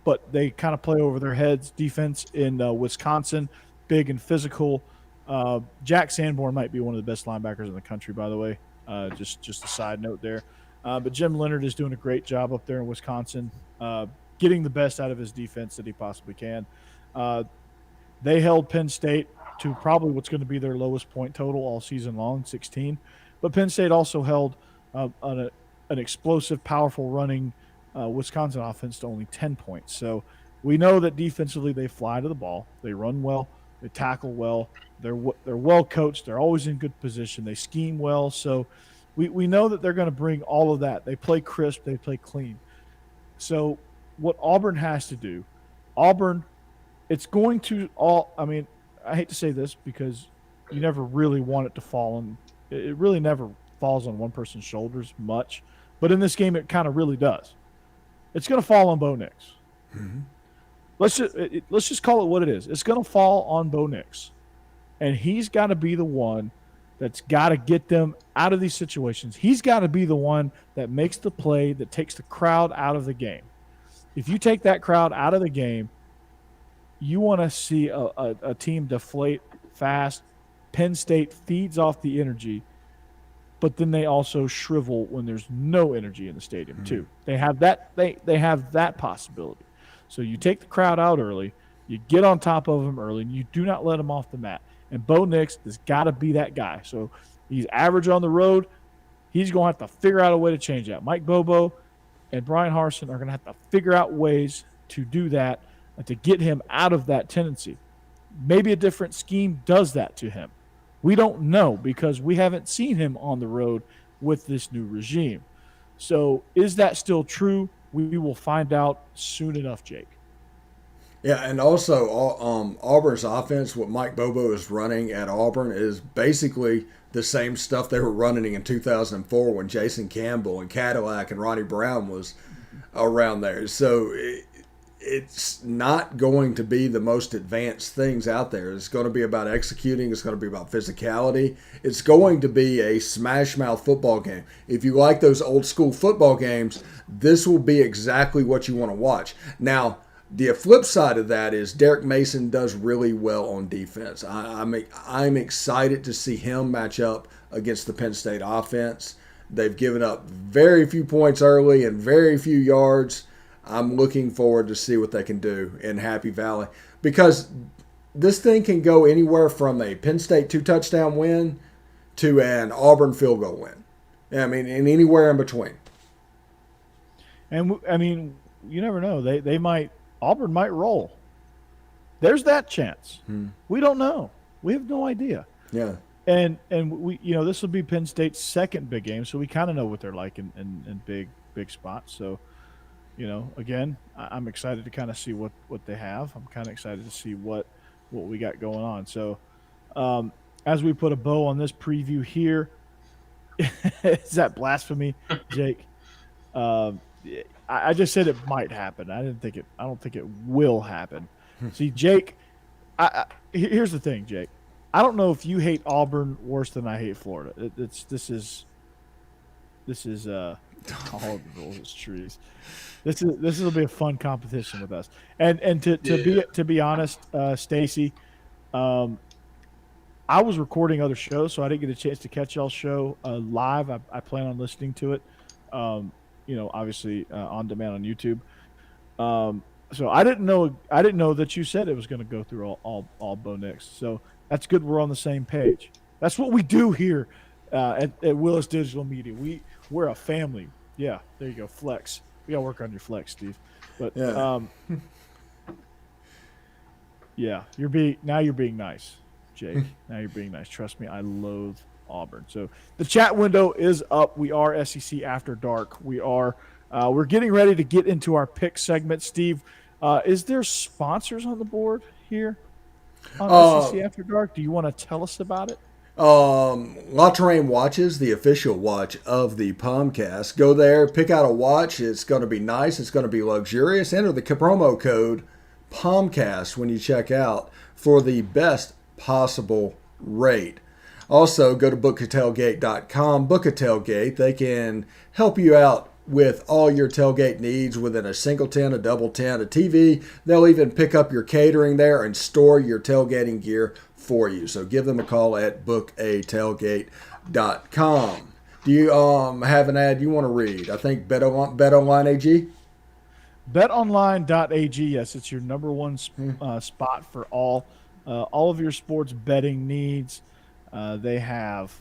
[SPEAKER 1] but they kind of play over their heads defense in Wisconsin, big and physical. Jack Sanborn might be one of the best linebackers in the country, by the way. Just a side note there. But Jim Leonard is doing a great job up there in Wisconsin, getting the best out of his defense that he possibly can. They held Penn State to probably what's going to be their lowest point total all season long, 16. But Penn State also held an explosive, powerful running Wisconsin offense to only 10 points. So we know that defensively they fly to the ball. They run well. They tackle well. They're well coached. They're always in good position. They scheme well. So we know that they're going to bring all of that. They play crisp. They play clean. So what Auburn has to do, it's going to all – I mean, I hate to say this because you never really want it to fall on – it really never falls on one person's shoulders much. But in this game, it kind of really does. It's going to fall on Bo Nix.
[SPEAKER 3] Mm-hmm.
[SPEAKER 1] Let's just call it what it is. It's going to fall on Bo Nix. And he's got to be the one that's got to get them out of these situations. He's got to be the one that makes the play, that takes the crowd out of the game. If you take that crowd out of the game, you want to see a team deflate fast. Penn State feeds off the energy, but then they also shrivel when there's no energy in the stadium too. They have that. They have that possibility. So you take the crowd out early, you get on top of them early, and you do not let them off the mat. And Bo Nix has got to be that guy. So he's average on the road. He's going to have to figure out a way to change that. Mike Bobo and Brian Harsin are going to have to figure out ways to do that and to get him out of that tendency. Maybe a different scheme does that to him. We don't know because we haven't seen him on the road with this new regime. So is that still true? We will find out soon enough, Jake.
[SPEAKER 3] Yeah, and also Auburn's offense, what Mike Bobo is running at Auburn, is basically the same stuff they were running in 2004 when Jason Campbell and Cadillac and Ronnie Brown was around there. So it's not going to be the most advanced things out there. It's going to be about executing. It's going to be about physicality. It's going to be a smash mouth football game. If you like those old school football games, this will be exactly what you want to watch. Now, the flip side of that is Derek Mason does really well on defense. I'm excited to see him match up against the Penn State offense. They've given up very few points early and very few yards. I'm looking forward to see what they can do in Happy Valley, because this thing can go anywhere from a Penn State 2-touchdown win to an Auburn field goal win. I mean, and anywhere in between.
[SPEAKER 1] And I mean, you never know. Auburn might roll. There's that chance. We don't know. We have no idea.
[SPEAKER 3] Yeah.
[SPEAKER 1] And we, this will be Penn State's second big game, so we kind of know what they're like in big spots. So, again, I'm excited to kind of see what they have. I'm kind of excited to see what we got going on. So, as we put a bow on this preview here, is that blasphemy, Jake? I just said it might happen. I don't think it will happen. See, Jake, here's the thing, Jake. I don't know if you hate Auburn worse than I hate Florida. This is all the rules is trees. This will be a fun competition with us. And to be honest, Stacy, I was recording other shows, so I didn't get a chance to catch y'all's show live. I plan on listening to it. Obviously on demand on YouTube. So I didn't know that you said it was going to go through all Bo Nix. So that's good. We're on the same page. That's what we do here at Willis Digital Media. We're a family. Yeah, there you go. Flex. We got to work on your flex, Steve. But yeah, you're being nice, Jake. Now you're being nice. Trust me, I loathe Auburn. So the chat window is up. We are SEC After Dark. We're getting ready to get into our pick segment. Steve, is there sponsors on the board here on SEC After Dark? Do you want to tell us about it?
[SPEAKER 3] La Terrain Watches, the official watch of the Palmcast. Go there, pick out a watch. It's going to be nice. It's going to be luxurious. Enter the promo code Palmcast when you check out for the best possible rate. Also, go to bookatailgate.com. Book a tailgate. They can help you out with all your tailgate needs within a single tent, a double tent, a TV. They'll even pick up your catering there and store your tailgating gear for you. So give them a call at bookatailgate.com. Do you have an ad you want to read? I think BetOnline AG?
[SPEAKER 1] BetOnline.ag, yes, it's your number one spot for all of your sports betting needs. They have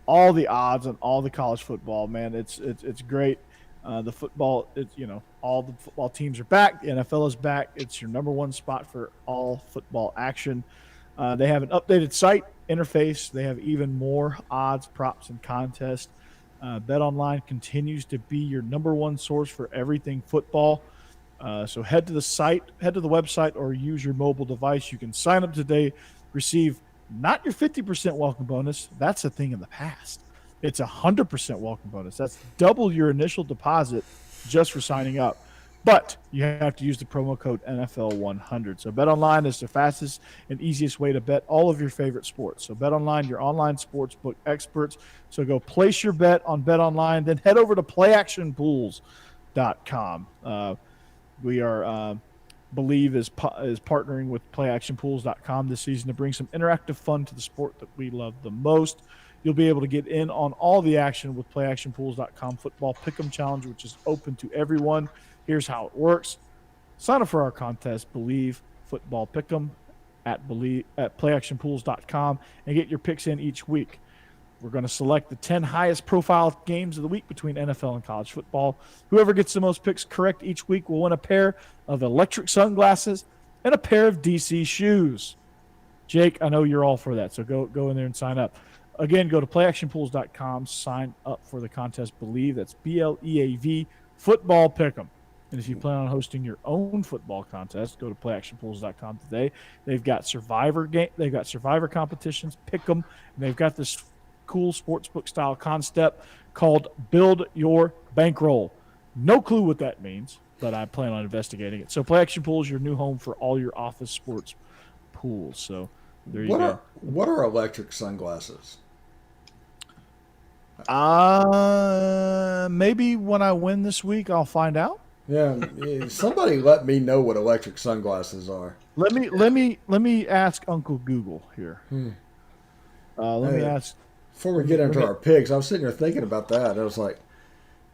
[SPEAKER 1] all the odds on all the college football, man. It's great. The football, all the football teams are back. The NFL is back. It's your number one spot for all football action. They have an updated site interface. They have even more odds, props, and contests. BetOnline continues to be your number one source for everything football. So head to the website, or use your mobile device. You can sign up today, receive not your 50% welcome bonus. That's a thing in the past. It's 100% welcome bonus. That's double your initial deposit just for signing up. But you have to use the promo code NFL100. So BetOnline is the fastest and easiest way to bet all of your favorite sports. So BetOnline, your online sportsbook experts. So go place your bet on BetOnline, then head over to playactionpools.com. We are Believe is partnering with playactionpools.com this season to bring some interactive fun to the sport that we love the most. You'll be able to get in on all the action with playactionpools.com Football Pick'em Challenge, which is open to everyone. Here's how it works. Sign up for our contest, Believe Football Pick'em at playactionpools.com, and get your picks in each week. We're going to select the 10 highest profile games of the week between NFL and college football. Whoever gets the most picks correct each week will win a pair of electric sunglasses and a pair of DC shoes. Jake, I know you're all for that, so go in there and sign up. Again, go to playactionpools.com, sign up for the contest Believe. That's BLEAV, Football Pick'em. And if you plan on hosting your own football contest, go to playactionpools.com today. They've got survivor competitions, pick 'em, and they've got this cool sportsbook style concept called Build Your Bankroll. No clue what that means, but I plan on investigating it. So Play Action Pools, your new home for all your office sports pools. So there you go.
[SPEAKER 3] What are electric sunglasses?
[SPEAKER 1] Maybe when I win this week, I'll find out.
[SPEAKER 3] Yeah, somebody let me know what electric sunglasses are.
[SPEAKER 1] Let me ask Uncle Google here. Let me ask.
[SPEAKER 3] Before we get into our picks, I was sitting here thinking about that. I was like,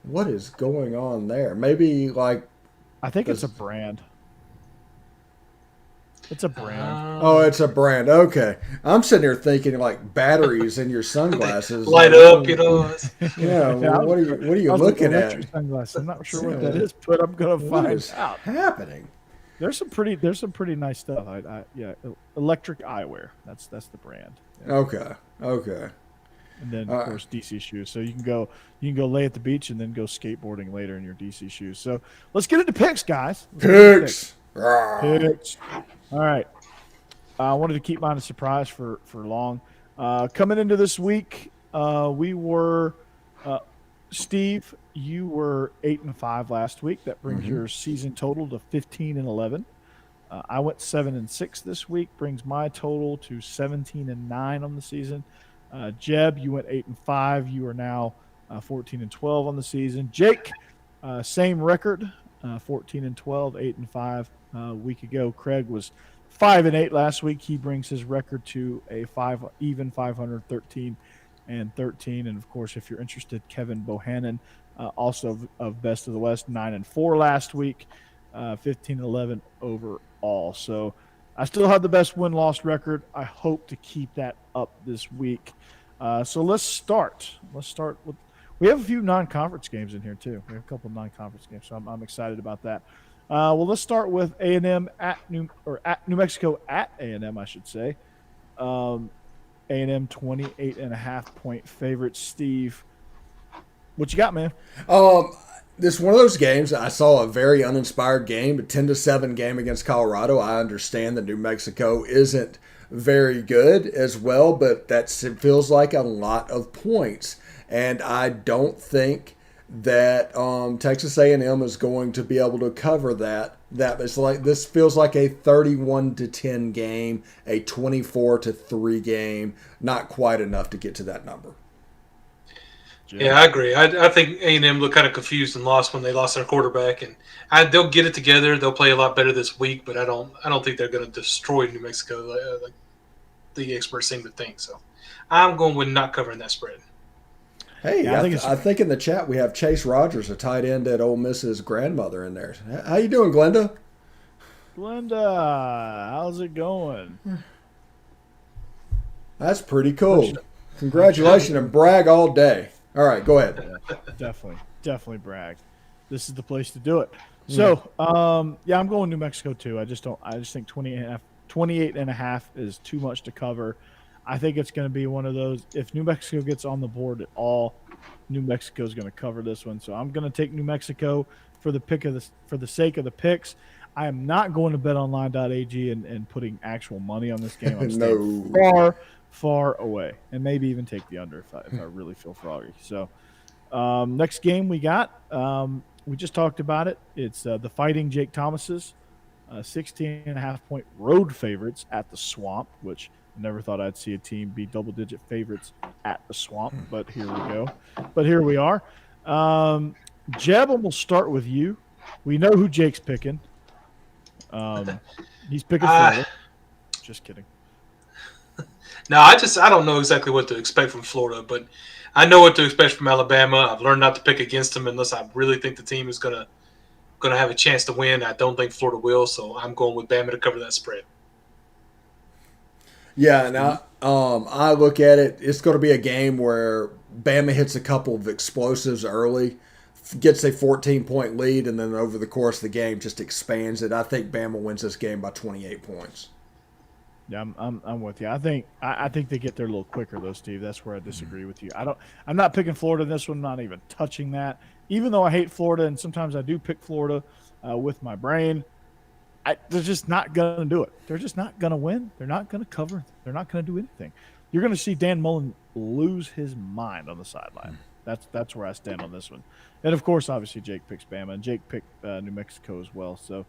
[SPEAKER 3] what is going on there? Maybe like.
[SPEAKER 1] I think it's a brand. It's a brand.
[SPEAKER 3] Oh, it's a brand. Okay. I'm sitting here thinking like batteries in your sunglasses.
[SPEAKER 2] Light up, you know.
[SPEAKER 3] Yeah. Well, what are you looking at?
[SPEAKER 1] Sunglasses. I'm not sure what that is, but I'm gonna find out.
[SPEAKER 3] Happening.
[SPEAKER 1] There's some pretty nice stuff. Yeah, electric eyewear. That's the brand. Yeah.
[SPEAKER 3] Okay.
[SPEAKER 1] And then of course DC shoes. So you can go lay at the beach and then go skateboarding later in your DC shoes. So let's get into picks, guys.
[SPEAKER 3] Picks.
[SPEAKER 1] All right. I wanted to keep mine a surprise for long. Coming into this week, we were Steve. You were 8-5 last week. That brings your season total to 15-11. I went 7-6 this week. Brings my total to 17-9 on the season. Jeb, you went 8-5. You are now 14-12 on the season. Jake, same record, 14-12, 8-5 a week ago. Craig was 5-8 last week. He brings his record to a 513 and 13. And of course, if you're interested, Kevin Bohannon, also of Best of the West, 9-4 last week, 15-11 overall. So I still have the best win-loss record. I hope to keep that up this week. So let's start. With. We have a few non-conference games in here too. We have a couple of non-conference games, so I'm excited about that. Well, let's start with A&M at New Mexico at A&M, I should say. A&M 28.5 point favorite. Steve, what you got, man?
[SPEAKER 3] This is one of those games. I saw a very uninspired game, a 10-7 game against Colorado. I understand that New Mexico isn't very good as well, but it feels like a lot of points. And I don't think that Texas A&M is going to be able to cover that. It's like this feels like a 31-10 game, a 24-3 game. Not quite enough to get to that number.
[SPEAKER 2] Yeah, I agree. I think A&M looked kind of confused and lost when they lost their quarterback, and they'll get it together. They'll play a lot better this week, but I don't think they're going to destroy New Mexico like the experts seem to think. So I'm going with not covering that spread.
[SPEAKER 3] Hey, yeah, I think in the chat we have Chase Rogers, a tight end at Ole Miss's grandmother in there. How you doing, Glenda?
[SPEAKER 1] Glenda, how's it going?
[SPEAKER 3] That's pretty cool. Congratulations and brag all day. All right, go ahead.
[SPEAKER 1] Yeah, definitely brag. This is the place to do it. So, I'm going New Mexico too. I just think 28.5 is too much to cover. I think it's going to be one of those. If New Mexico gets on the board at all, New Mexico is going to cover this one. So I'm going to take New Mexico for the sake of the picks. I am not going to betonline.ag and putting actual money on this game. I'm staying far away, and maybe even take the under if I really feel froggy. So next game we got, we just talked about it. It's the Fighting Jake Thomases, 16.5 point road favorites at the Swamp, which I never thought I'd see a team be double-digit favorites at the Swamp, but here we go. But here we are. Jeb, we'll start with you. We know who Jake's picking. He's picking Florida. Just kidding.
[SPEAKER 2] No, I don't know exactly what to expect from Florida, but I know what to expect from Alabama. I've learned not to pick against them unless I really think the team is gonna have a chance to win. I don't think Florida will, so I'm going with Bama to cover that spread.
[SPEAKER 3] Yeah, now I look at it. It's going to be a game where Bama hits a couple of explosives early, gets a 14-point lead, and then over the course of the game just expands it. I think Bama wins this game by 28 points.
[SPEAKER 1] Yeah, I'm with you. I think they get there a little quicker though, Steve. That's where I disagree with you. I'm not picking Florida in this one. I'm not even touching that. Even though I hate Florida and sometimes I do pick Florida, with my brain. They're just not going to do it. They're just not going to win. They're not going to cover. They're not going to do anything. You're going to see Dan Mullen lose his mind on the sideline. That's where I stand on this one. And, of course, obviously Jake picks Bama, and Jake picked New Mexico as well. So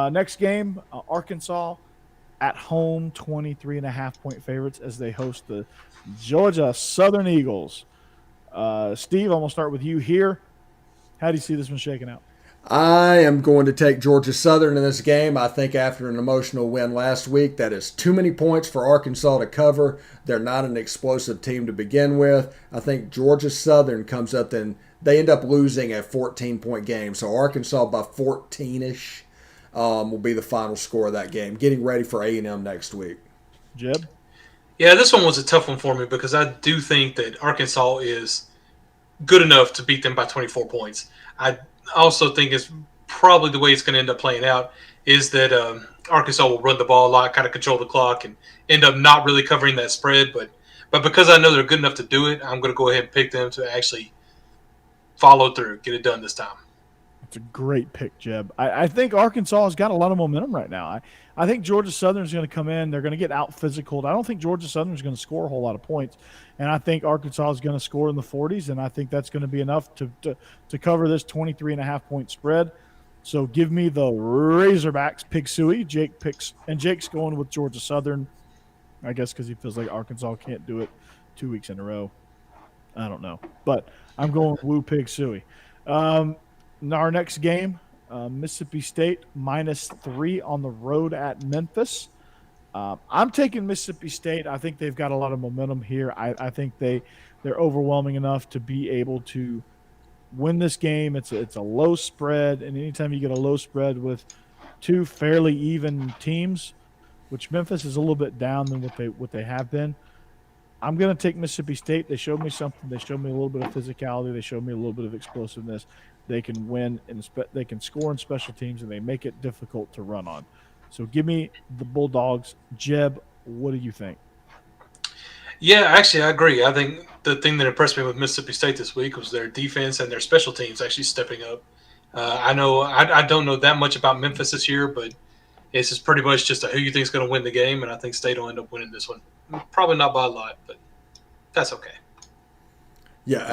[SPEAKER 1] next game, Arkansas at home, 23.5-point favorites as they host the Georgia Southern Eagles. Steve, I'm going to start with you here. How do you see this one shaking out?
[SPEAKER 3] I am going to take Georgia Southern in this game. I think after an emotional win last week, that is too many points for Arkansas to cover. They're not an explosive team to begin with. I think Georgia Southern comes up and they end up losing a 14-point game. So Arkansas by 14-ish will be the final score of that game. Getting ready for A&M next week.
[SPEAKER 1] Jeb?
[SPEAKER 2] Yeah, this one was a tough one for me because I do think that Arkansas is good enough to beat them by 24 points. I also think it's probably the way it's going to end up playing out is that Arkansas will run the ball a lot, kind of control the clock, and end up not really covering that spread. But because I know they're good enough to do it, I'm going to go ahead and pick them to actually follow through, get it done this time.
[SPEAKER 1] It's a great pick, Jeb. I think Arkansas has got a lot of momentum right now. I think Georgia Southern is going to come in. They're going to get out physical. I don't think Georgia Southern is going to score a whole lot of points. And I think Arkansas is going to score in the 40s, and I think that's going to be enough to cover this 23.5-point spread. So give me the Razorbacks, pick Suey. Jake's going with Georgia Southern, I guess because he feels like Arkansas can't do it 2 weeks in a row. I don't know. But I'm going Woo Pig Suey. Our next game, Mississippi State -3 on the road at Memphis. I'm taking Mississippi State. I think they've got a lot of momentum here. I think they're overwhelming enough to be able to win this game. It's a low spread, and anytime you get a low spread with two fairly even teams, which Memphis is a little bit down than what they have been, I'm going to take Mississippi State. They showed me something. They showed me a little bit of physicality. They showed me a little bit of explosiveness. They can win and they can score in special teams, and they make it difficult to run on. So give me the Bulldogs. Jeb, what do you think?
[SPEAKER 2] Yeah, actually, I agree. I think the thing that impressed me with Mississippi State this week was their defense and their special teams actually stepping up. I don't know that much about Memphis this year, but it's just pretty much just who you think is going to win the game, and I think State will end up winning this one. Probably not by a lot, but that's okay.
[SPEAKER 3] Yeah,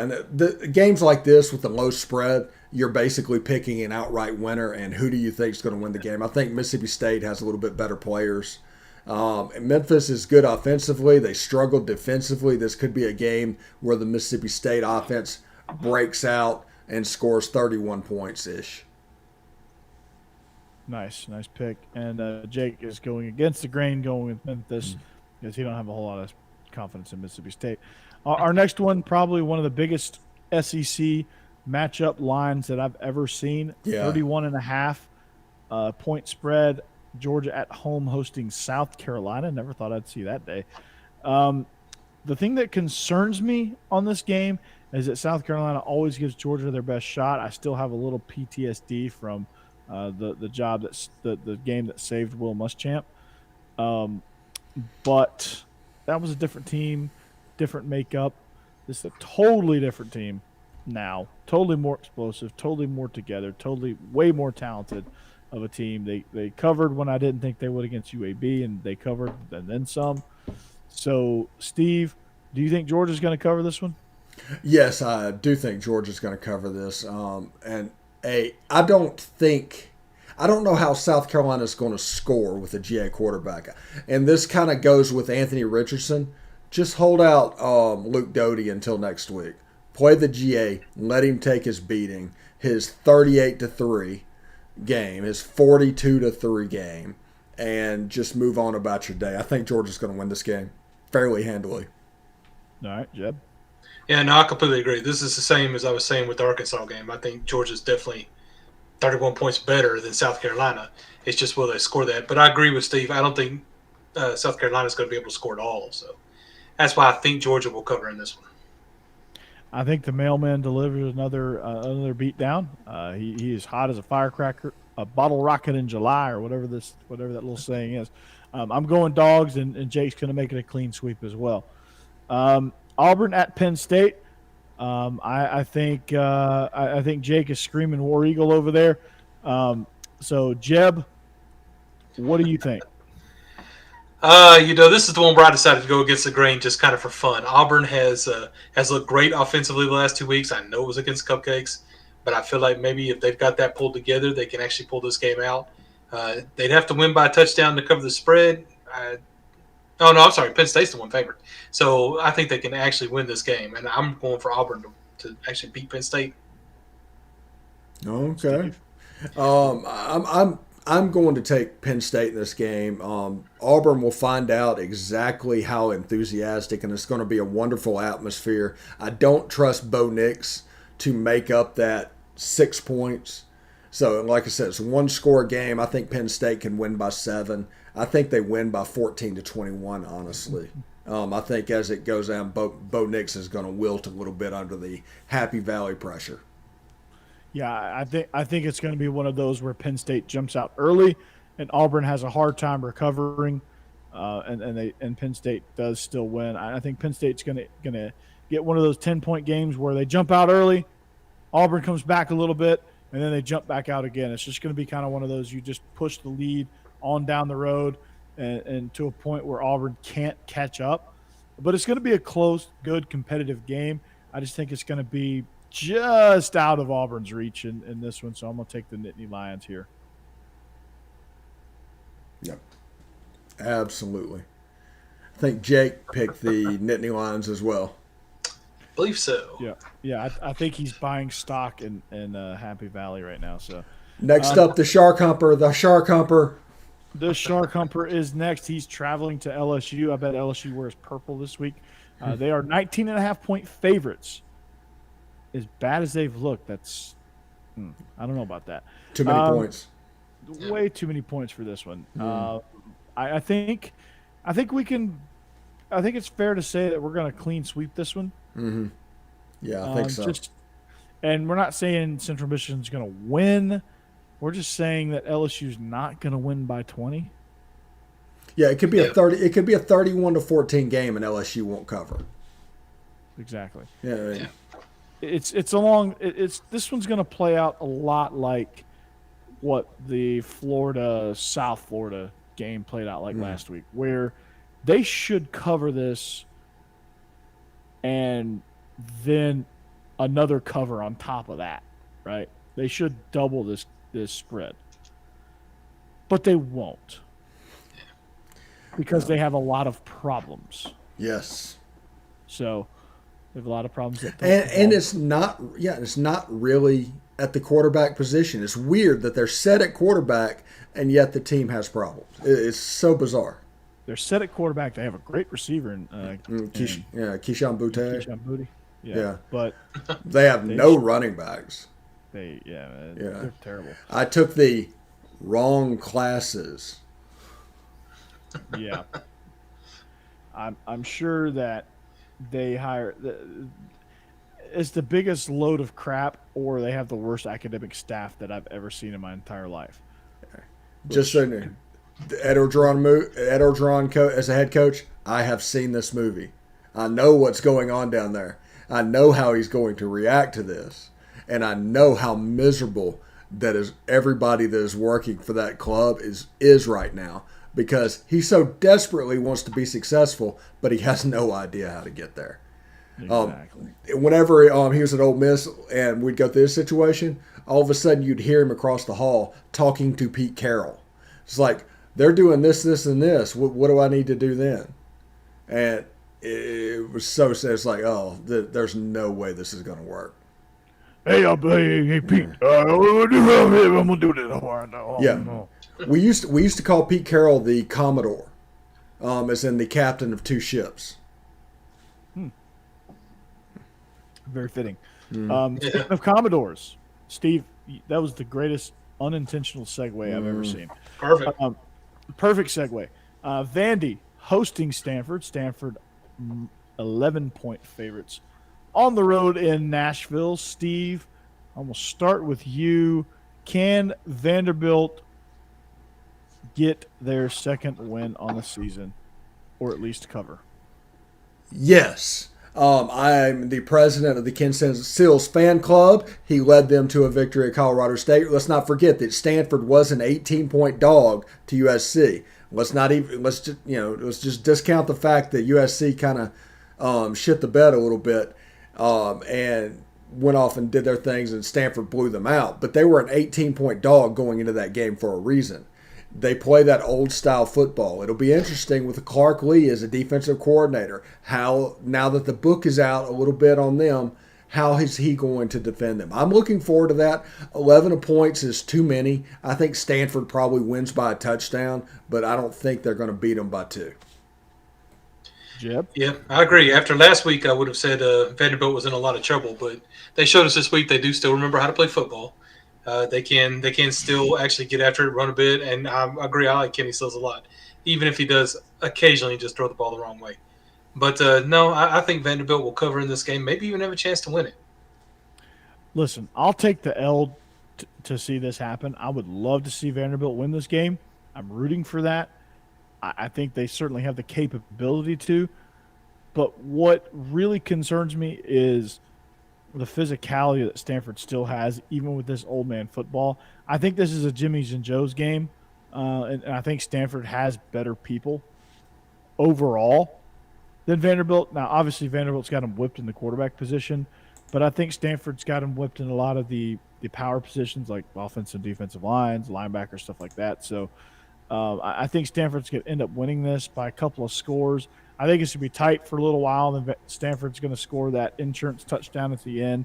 [SPEAKER 3] and the games like this with the low spread, you're basically picking an outright winner, and who do you think is going to win the game? I think Mississippi State has a little bit better players. Memphis is good offensively. They struggled defensively. This could be a game where the Mississippi State offense breaks out and scores 31 points-ish.
[SPEAKER 1] Nice pick. And Jake is going against the grain, going with Memphis because he don't have a whole lot of confidence in Mississippi State. Our next one, probably one of the biggest SEC matchup lines that I've ever seen. 31.5 point spread. Georgia at home hosting South Carolina. Never thought I'd see that day. The thing that concerns me on this game is that South Carolina always gives Georgia their best shot. I still have a little PTSD from the game that saved Will Muschamp. But that was a different team, different makeup. This is a totally different team now. Totally more explosive, totally more together, totally way more talented of a team. They covered when I didn't think they would against UAB, and they covered and then some. So, Steve, do you think Georgia's going to cover this one?
[SPEAKER 3] Yes, I do think Georgia's going to cover this. I don't know how South Carolina is going to score with a GA quarterback. And this kind of goes with Anthony Richardson. Just hold out Luke Doty until next week. Play the GA, let him take his beating, his 38-3 game, his 42-3 game, and just move on about your day. I think Georgia's going to win this game fairly handily.
[SPEAKER 1] All right, Jeb.
[SPEAKER 2] Yeah, no, I completely agree. This is the same as I was saying with the Arkansas game. I think Georgia's definitely 31 points better than South Carolina. It's just will they score that. But I agree with Steve. I don't think South Carolina's going to be able to score at all. So that's why I think Georgia will cover in this one.
[SPEAKER 1] I think the mailman delivers another beatdown. He is hot as a firecracker, a bottle rocket in July, or whatever that little saying is. I'm going Dogs, and Jake's going to make it a clean sweep as well. Auburn at Penn State. I think I think Jake is screaming War Eagle over there. So Jeb, what do you think?
[SPEAKER 2] This is the one where I decided to go against the grain just kind of for fun. Auburn has looked great offensively the last 2 weeks. I know it was against Cupcakes, but I feel like maybe if they've got that pulled together, they can actually pull this game out. They'd have to win by a touchdown to cover the spread. Oh no, I'm sorry. Penn State's the one favorite, so I think they can actually win this game, and I'm going for Auburn to actually beat Penn State.
[SPEAKER 3] Okay.
[SPEAKER 1] Steve?
[SPEAKER 3] I'm going to take Penn State in this game. Auburn will find out exactly how enthusiastic, and it's going to be a wonderful atmosphere. I don't trust Bo Nix to make up that 6 points. So, like I said, it's a one-score game. I think Penn State can win by 7. I think they win by 14-21. Honestly, I think as it goes down, Bo Nix is going to wilt a little bit under the Happy Valley pressure.
[SPEAKER 1] Yeah, I think it's going to be one of those where Penn State jumps out early, and Auburn has a hard time recovering, and Penn State does still win. I think Penn State's gonna get one of those 10-point games where they jump out early, Auburn comes back a little bit, and then they jump back out again. It's just going to be kind of one of those you just push the lead on down the road and to a point where Auburn can't catch up. But it's going to be a close, good, competitive game. I just think it's going to be just out of Auburn's reach in this one, so I'm going to take the Nittany Lions here.
[SPEAKER 3] Yep, absolutely. I think Jake picked the Nittany Lions as well.
[SPEAKER 2] Believe so.
[SPEAKER 1] Yeah. I think he's buying stock in Happy Valley right now. So
[SPEAKER 3] Next up, the Shark Humper. The Shark Humper.
[SPEAKER 1] the Shark Humper is next. He's traveling to LSU. I bet LSU wears purple this week. They are 19.5-point favorites. As bad as they've looked, that's I don't know about that.
[SPEAKER 3] Too many points.
[SPEAKER 1] Way too many points for this one. I think we can. I think it's fair to say that we're going to clean sweep this one.
[SPEAKER 3] Mm-hmm. Yeah, I think so.
[SPEAKER 1] And we're not saying Central Michigan's going to win. We're just saying that LSU's not going to win by 20.
[SPEAKER 3] Yeah, it could be a 30. It could be a 31-14 game, and LSU won't cover.
[SPEAKER 1] Exactly.
[SPEAKER 3] Yeah.
[SPEAKER 1] It's this one's going to play out a lot like what the South Florida game played out like last week, where they should cover this and then another cover on top of that, right? They should double this spread. But they won't. Because they have a lot of problems.
[SPEAKER 3] Yes.
[SPEAKER 1] So they have a lot of problems.
[SPEAKER 3] And it's not really at the quarterback position. It's weird that they're set at quarterback and yet the team has problems. It's so bizarre.
[SPEAKER 1] They're set at quarterback. They have a great receiver in
[SPEAKER 3] Keyshawn Boutte.
[SPEAKER 1] Keyshawn Boutte.
[SPEAKER 3] Yeah.
[SPEAKER 1] But
[SPEAKER 3] they have no running backs.
[SPEAKER 1] They're terrible.
[SPEAKER 3] I took the wrong classes.
[SPEAKER 1] Yeah. I'm sure that they hire it's the biggest load of crap, or they have the worst academic staff that I've ever seen in my entire life.
[SPEAKER 3] Just so you know, Ed Orgeron as a head coach, I have seen this movie. I know what's going on down there. I know how he's going to react to this, and I know how miserable that is everybody that is working for that club is right now, because he so desperately wants to be successful, but he has no idea how to get there.
[SPEAKER 1] Exactly.
[SPEAKER 3] Whenever he was at Ole Miss and we'd go through this situation, all of a sudden you'd hear him across the hall talking to Pete Carroll. It's like, they're doing this, this, and this. What do I need to do then? And it was so sad. It's like, there's no way this is going to work.
[SPEAKER 1] Hey, Pete. I'm gonna do this.
[SPEAKER 3] Yeah. We used to call Pete Carroll the Commodore, as in the captain of 2 ships.
[SPEAKER 1] Very fitting. Speaking of Commodores, Steve, that was the greatest unintentional segue I've ever seen.
[SPEAKER 2] Perfect.
[SPEAKER 1] Perfect segue. Vandy hosting Stanford. Stanford 11-point favorites on the road in Nashville. Steve, I'm going to start with you. Can Vanderbilt get their second win on the season, or at least cover?
[SPEAKER 3] Yes. I'm the president of the Kansas Seals fan club. He led them to a victory at Colorado State. Let's not forget that Stanford was an 18-point dog to USC. Let's just discount the fact that USC kind of shit the bed a little bit and went off and did their things, and Stanford blew them out. But they were an 18-point dog going into that game for a reason. They play that old style football. It'll be interesting with Clark Lee as a defensive coordinator. How, now that the book is out a little bit on them, how is he going to defend them? I'm looking forward to that. 11 points is too many. I think Stanford probably wins by a touchdown, but I don't think they're going to beat them by 2.
[SPEAKER 1] Jeb?
[SPEAKER 2] Yeah, I agree. After last week, I would have said Vanderbilt was in a lot of trouble, but they showed us this week they do still remember how to play football. They can still actually get after it, run a bit, and I agree. I like Kenny Stills a lot, even if he does occasionally just throw the ball the wrong way. But no, I think Vanderbilt will cover in this game, maybe even have a chance to win it.
[SPEAKER 1] Listen, I'll take the L to see this happen. I would love to see Vanderbilt win this game. I'm rooting for that. I think they certainly have the capability to. But what really concerns me is the physicality that Stanford still has, even with this old man football. I think this is a Jimmy's and Joe's game, and I think Stanford has better people overall than Vanderbilt. Now, obviously, Vanderbilt's got them whipped in the quarterback position, but I think Stanford's got them whipped in a lot of the power positions like offensive and defensive lines, linebackers, stuff like that. So I think Stanford's going to end up winning this by a couple of scores. I think it's going to be tight for a little while. Then Stanford's going to score that insurance touchdown at the end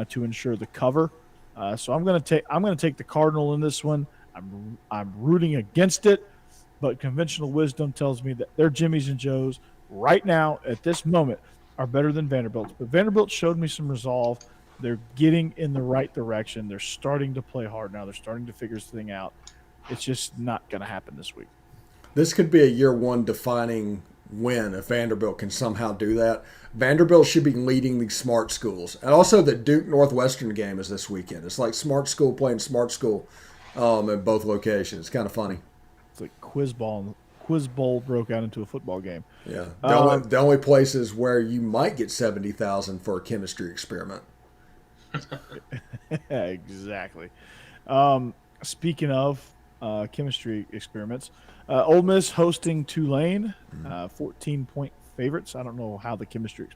[SPEAKER 1] to ensure the cover. So I'm going to take the Cardinal in this one. I'm rooting against it, but conventional wisdom tells me that their Jimmys and Joes right now at this moment are better than Vanderbilt's. But Vanderbilt showed me some resolve. They're getting in the right direction. They're starting to play hard now. They're starting to figure this thing out. It's just not going to happen this week.
[SPEAKER 3] This could be a year one defining win if Vanderbilt can somehow do that. Vanderbilt should be leading the smart schools. And also the Duke Northwestern game is this weekend. It's like smart school playing smart school in both locations. It's kind of funny.
[SPEAKER 1] It's like quiz bowl broke out into a football game.
[SPEAKER 3] Yeah. The only places where you might get 70,000 for a chemistry experiment.
[SPEAKER 1] Exactly. Speaking of chemistry experiments, Ole Miss hosting Tulane, 14-point favorites. I don't know how the chemistry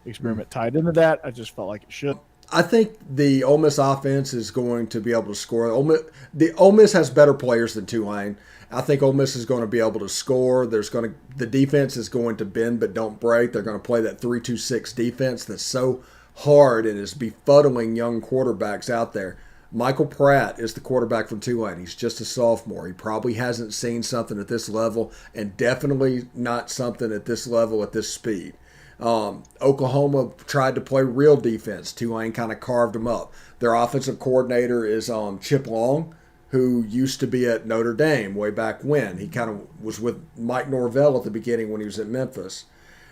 [SPEAKER 1] experiment tied into that. I just felt like it should.
[SPEAKER 3] I think the Ole Miss offense is going to be able to score. Ole Miss has better players than Tulane. I think Ole Miss is going to be able to score. The defense is going to bend but don't break. They're going to play that 3-2-6 defense that's so hard and is befuddling young quarterbacks out there. Michael Pratt is the quarterback from Tulane. He's just a sophomore. He probably hasn't seen something at this level, and definitely not something at this level at this speed. Oklahoma tried to play real defense. Tulane kind of carved them up. Their offensive coordinator is Chip Long, who used to be at Notre Dame way back when. He kind of was with Mike Norvell at the beginning when he was at Memphis.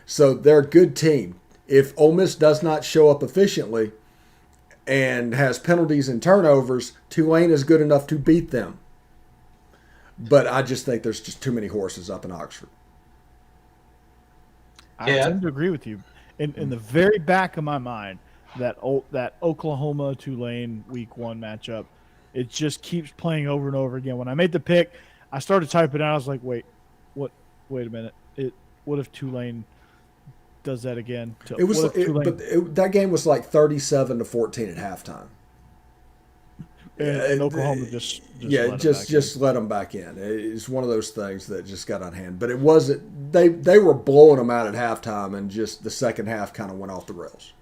[SPEAKER 3] So they're a good team. If Ole Miss does not show up efficiently and has penalties and turnovers, Tulane is good enough to beat them. But I just think there's just too many horses up in Oxford.
[SPEAKER 1] I tend to agree with you. In the very back of my mind, that Oklahoma-Tulane Week 1 matchup, it just keeps playing over and over again. When I made the pick, I started typing out. I was like, wait a minute. What if Tulane does that again?
[SPEAKER 3] That game was like 37-14 at halftime.
[SPEAKER 1] And Oklahoma just
[SPEAKER 3] let them back in. It's one of those things that just got on hand. But it wasn't. They were blowing them out at halftime, and just the second half kind of went off the rails.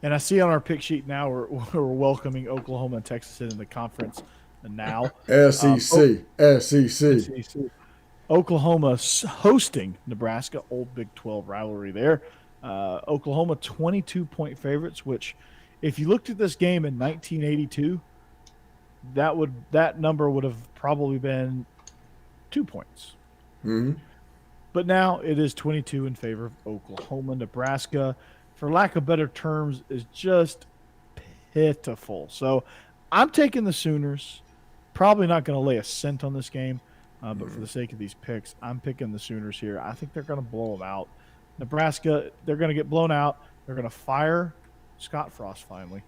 [SPEAKER 1] And I see on our pick sheet now we're welcoming Oklahoma and Texas in the conference now.
[SPEAKER 3] SEC.
[SPEAKER 1] Oklahoma hosting Nebraska, old Big 12 rivalry there. Oklahoma 22-point favorites, which if you looked at this game in 1982, that number would have probably been 2 points.
[SPEAKER 3] Mm-hmm.
[SPEAKER 1] But now it is 22 in favor of Oklahoma. Nebraska, for lack of better terms, is just pitiful. So I'm taking the Sooners. Probably not going to lay a cent on this game. But for the sake of these picks, I'm picking the Sooners here. I think they're going to blow them out. Nebraska, they're going to get blown out. They're going to fire Scott Frost finally.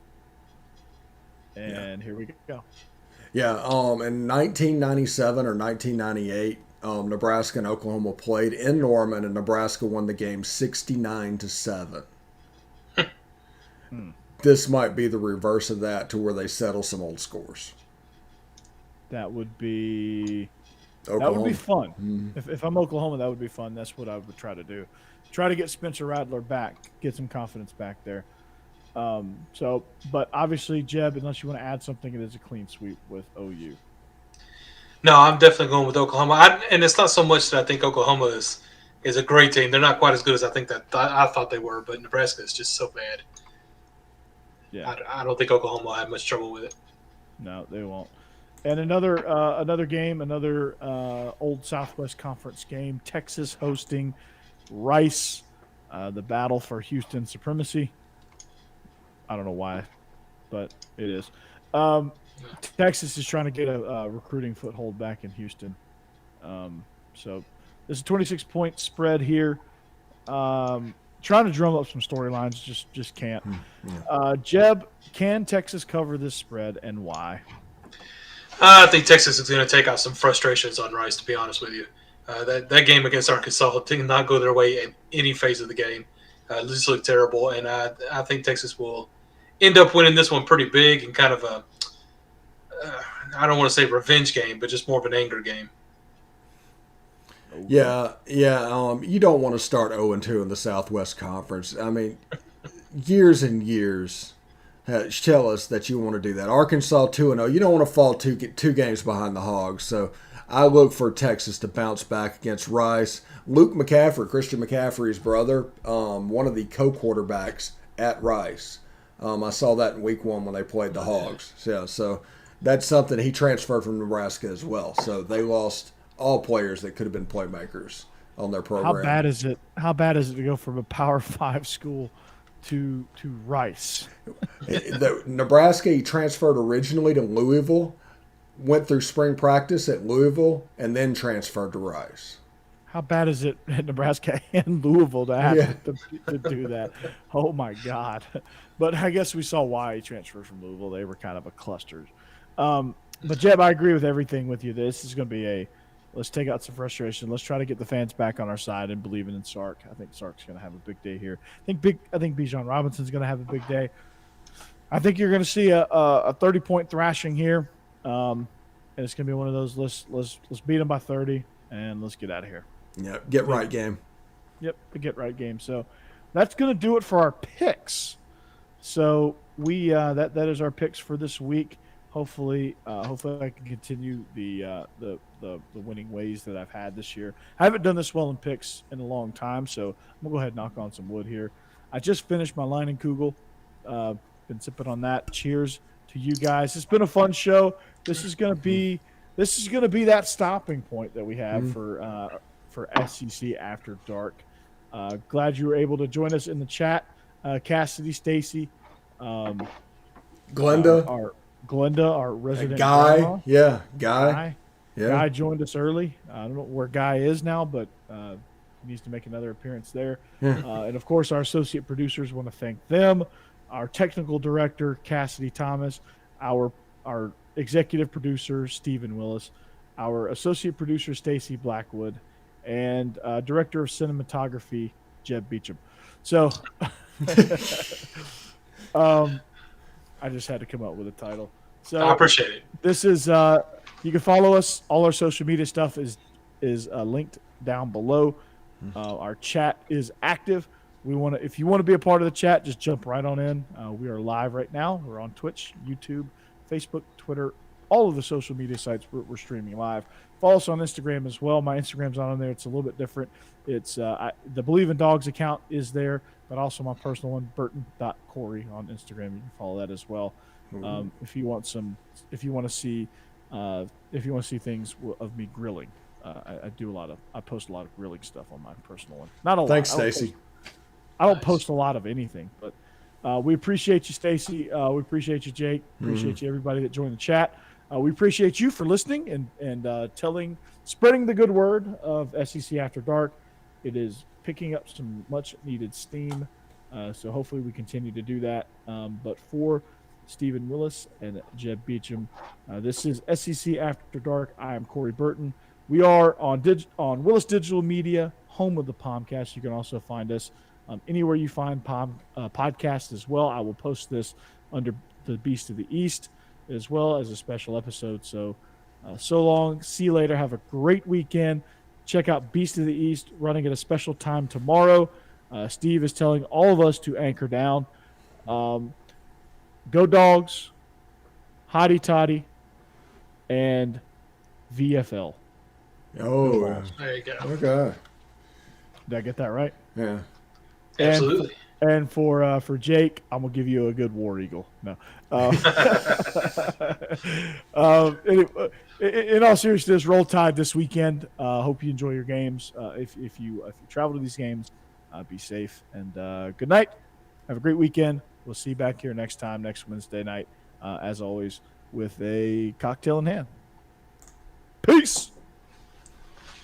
[SPEAKER 1] And here we go.
[SPEAKER 3] Yeah, in 1997 or 1998, Nebraska and Oklahoma played in Norman, and Nebraska won the game 69-7. This might be the reverse of that, to where they settle some old scores.
[SPEAKER 1] That would be
[SPEAKER 3] Oklahoma.
[SPEAKER 1] That would be fun. If I'm Oklahoma, that would be fun. That's what I would try to do. Try to get Spencer Rattler back, get some confidence back there. But obviously, Jeb, unless you want to add something, it is a clean sweep with OU.
[SPEAKER 2] No, I'm definitely going with Oklahoma. And it's not so much that I think Oklahoma is a great team. They're not quite as good as I think that I thought they were, but Nebraska is just so bad.
[SPEAKER 1] Yeah,
[SPEAKER 2] I don't think Oklahoma will have much trouble with it.
[SPEAKER 1] No, they won't. And another game, another old Southwest Conference game. Texas hosting Rice, the battle for Houston supremacy. I don't know why, but it is. Texas is trying to get a recruiting foothold back in Houston. So this is a 26-point spread here. Trying to drum up some storylines, just can't. Jeb, can Texas cover this spread, and why?
[SPEAKER 2] I think Texas is going to take out some frustrations on Rice, to be honest with you. That game against Arkansas did not go their way in any phase of the game. It just looked terrible, and I think Texas will end up winning this one pretty big and kind of a, I don't want to say revenge game, but just more of an anger game.
[SPEAKER 3] Yeah. You don't want to start 0-2 in the Southwest Conference. I mean, years and years tell us that you want to do that. Arkansas 2-0. You don't want to fall two games behind the Hogs. So I look for Texas to bounce back against Rice. Luke McCaffrey, Christian McCaffrey's brother, one of the co-quarterbacks at Rice. I saw that in week 1 when they played the Hogs. So that's something. He transferred from Nebraska as well. So they lost all players that could have been playmakers on their program.
[SPEAKER 1] How bad is it? How bad is it to go from a Power 5 school to Rice?
[SPEAKER 3] Nebraska, he transferred originally to Louisville, went through spring practice at Louisville, and then transferred to Rice.
[SPEAKER 1] How bad is it at Nebraska and Louisville to have to do that? Oh, my God. But I guess we saw why he transferred from Louisville. They were kind of a cluster. But, Jeb, I agree with everything with you. This is going to be let's take out some frustration. Let's try to get the fans back on our side and believing in Sark. I think Sark's going to have a big day here. I think Bijan Robinson's going to have a big day. I think you're going to see a 30-point thrashing here, and it's going to be one of those let's beat them by 30 and let's get out of here.
[SPEAKER 3] Yeah, get right game.
[SPEAKER 1] Yep, the get right game. So that's going to do it for our picks. So we that is our picks for this week. Hopefully I can continue the winning ways that I've had this year. I haven't done this well in picks in a long time, so I'm gonna go ahead and knock on some wood here. I just finished my Leinenkugel. Been sipping on that. Cheers to you guys. It's been a fun show. This is gonna be that stopping point that we have for SEC After Dark. Glad you were able to join us in the chat. Cassidy, Stacy, Glenda, our resident
[SPEAKER 3] Guy.
[SPEAKER 1] grandma.
[SPEAKER 3] Yeah, Guy. Yeah.
[SPEAKER 1] Guy joined us early. I don't know where Guy is now, but he needs to make another appearance there. And, of course, our associate producers, want to thank them. Our technical director, Cassidy Thomas. Our executive producer, Stephen Willis. Our associate producer, Stacy Blackwood. And director of cinematography, Jeb Beecham. So I just had to come up with a title. So
[SPEAKER 2] I appreciate it.
[SPEAKER 1] This is you can follow us. All our social media stuff is linked down below. Our chat is active. If you want to be a part of the chat, just jump right on in. We are live right now. We're on Twitch, YouTube, Facebook, Twitter, all of the social media sites. We're streaming live. Follow us on Instagram as well. My Instagram's not on there. It's a little bit different. It's the Believe in Dogs account is there, but also my personal one, Burton.Corey on Instagram. You can follow that as well. If you want to see things of me grilling, I post a lot of grilling stuff on my personal one. Not a lot.
[SPEAKER 3] Thanks, Stacy.
[SPEAKER 1] I don't post a lot of anything, but we appreciate you, Stacy. We appreciate you, Jake. Appreciate you, everybody that joined the chat. We appreciate you for listening and spreading the good word of SEC After Dark. It is picking up some much needed steam. So hopefully we continue to do that. But for Stephen Willis and Jeb Beecham, this is SEC After Dark. I am Corey Burton. We are on Willis Digital Media, home of the Pomcast. You can also find us anywhere you find podcasts as well. I will post this under the Beast of the East as well as a special episode. So long. See you later. Have a great weekend. Check out Beast of the East running at a special time tomorrow. Steve is telling all of us to anchor down. Go Dogs, Hotty Toddy, and VFL.
[SPEAKER 3] Oh,
[SPEAKER 2] There you go.
[SPEAKER 3] okay.
[SPEAKER 1] Did I get that right?
[SPEAKER 3] Yeah.
[SPEAKER 2] Absolutely.
[SPEAKER 1] And for Jake, I'm gonna give you a good War Eagle. No. In all seriousness, Roll Tide this weekend. Hope you enjoy your games. If you travel to these games, be safe and good night. Have a great weekend. We'll see you back here next Wednesday night, as always, with a cocktail in hand. Peace.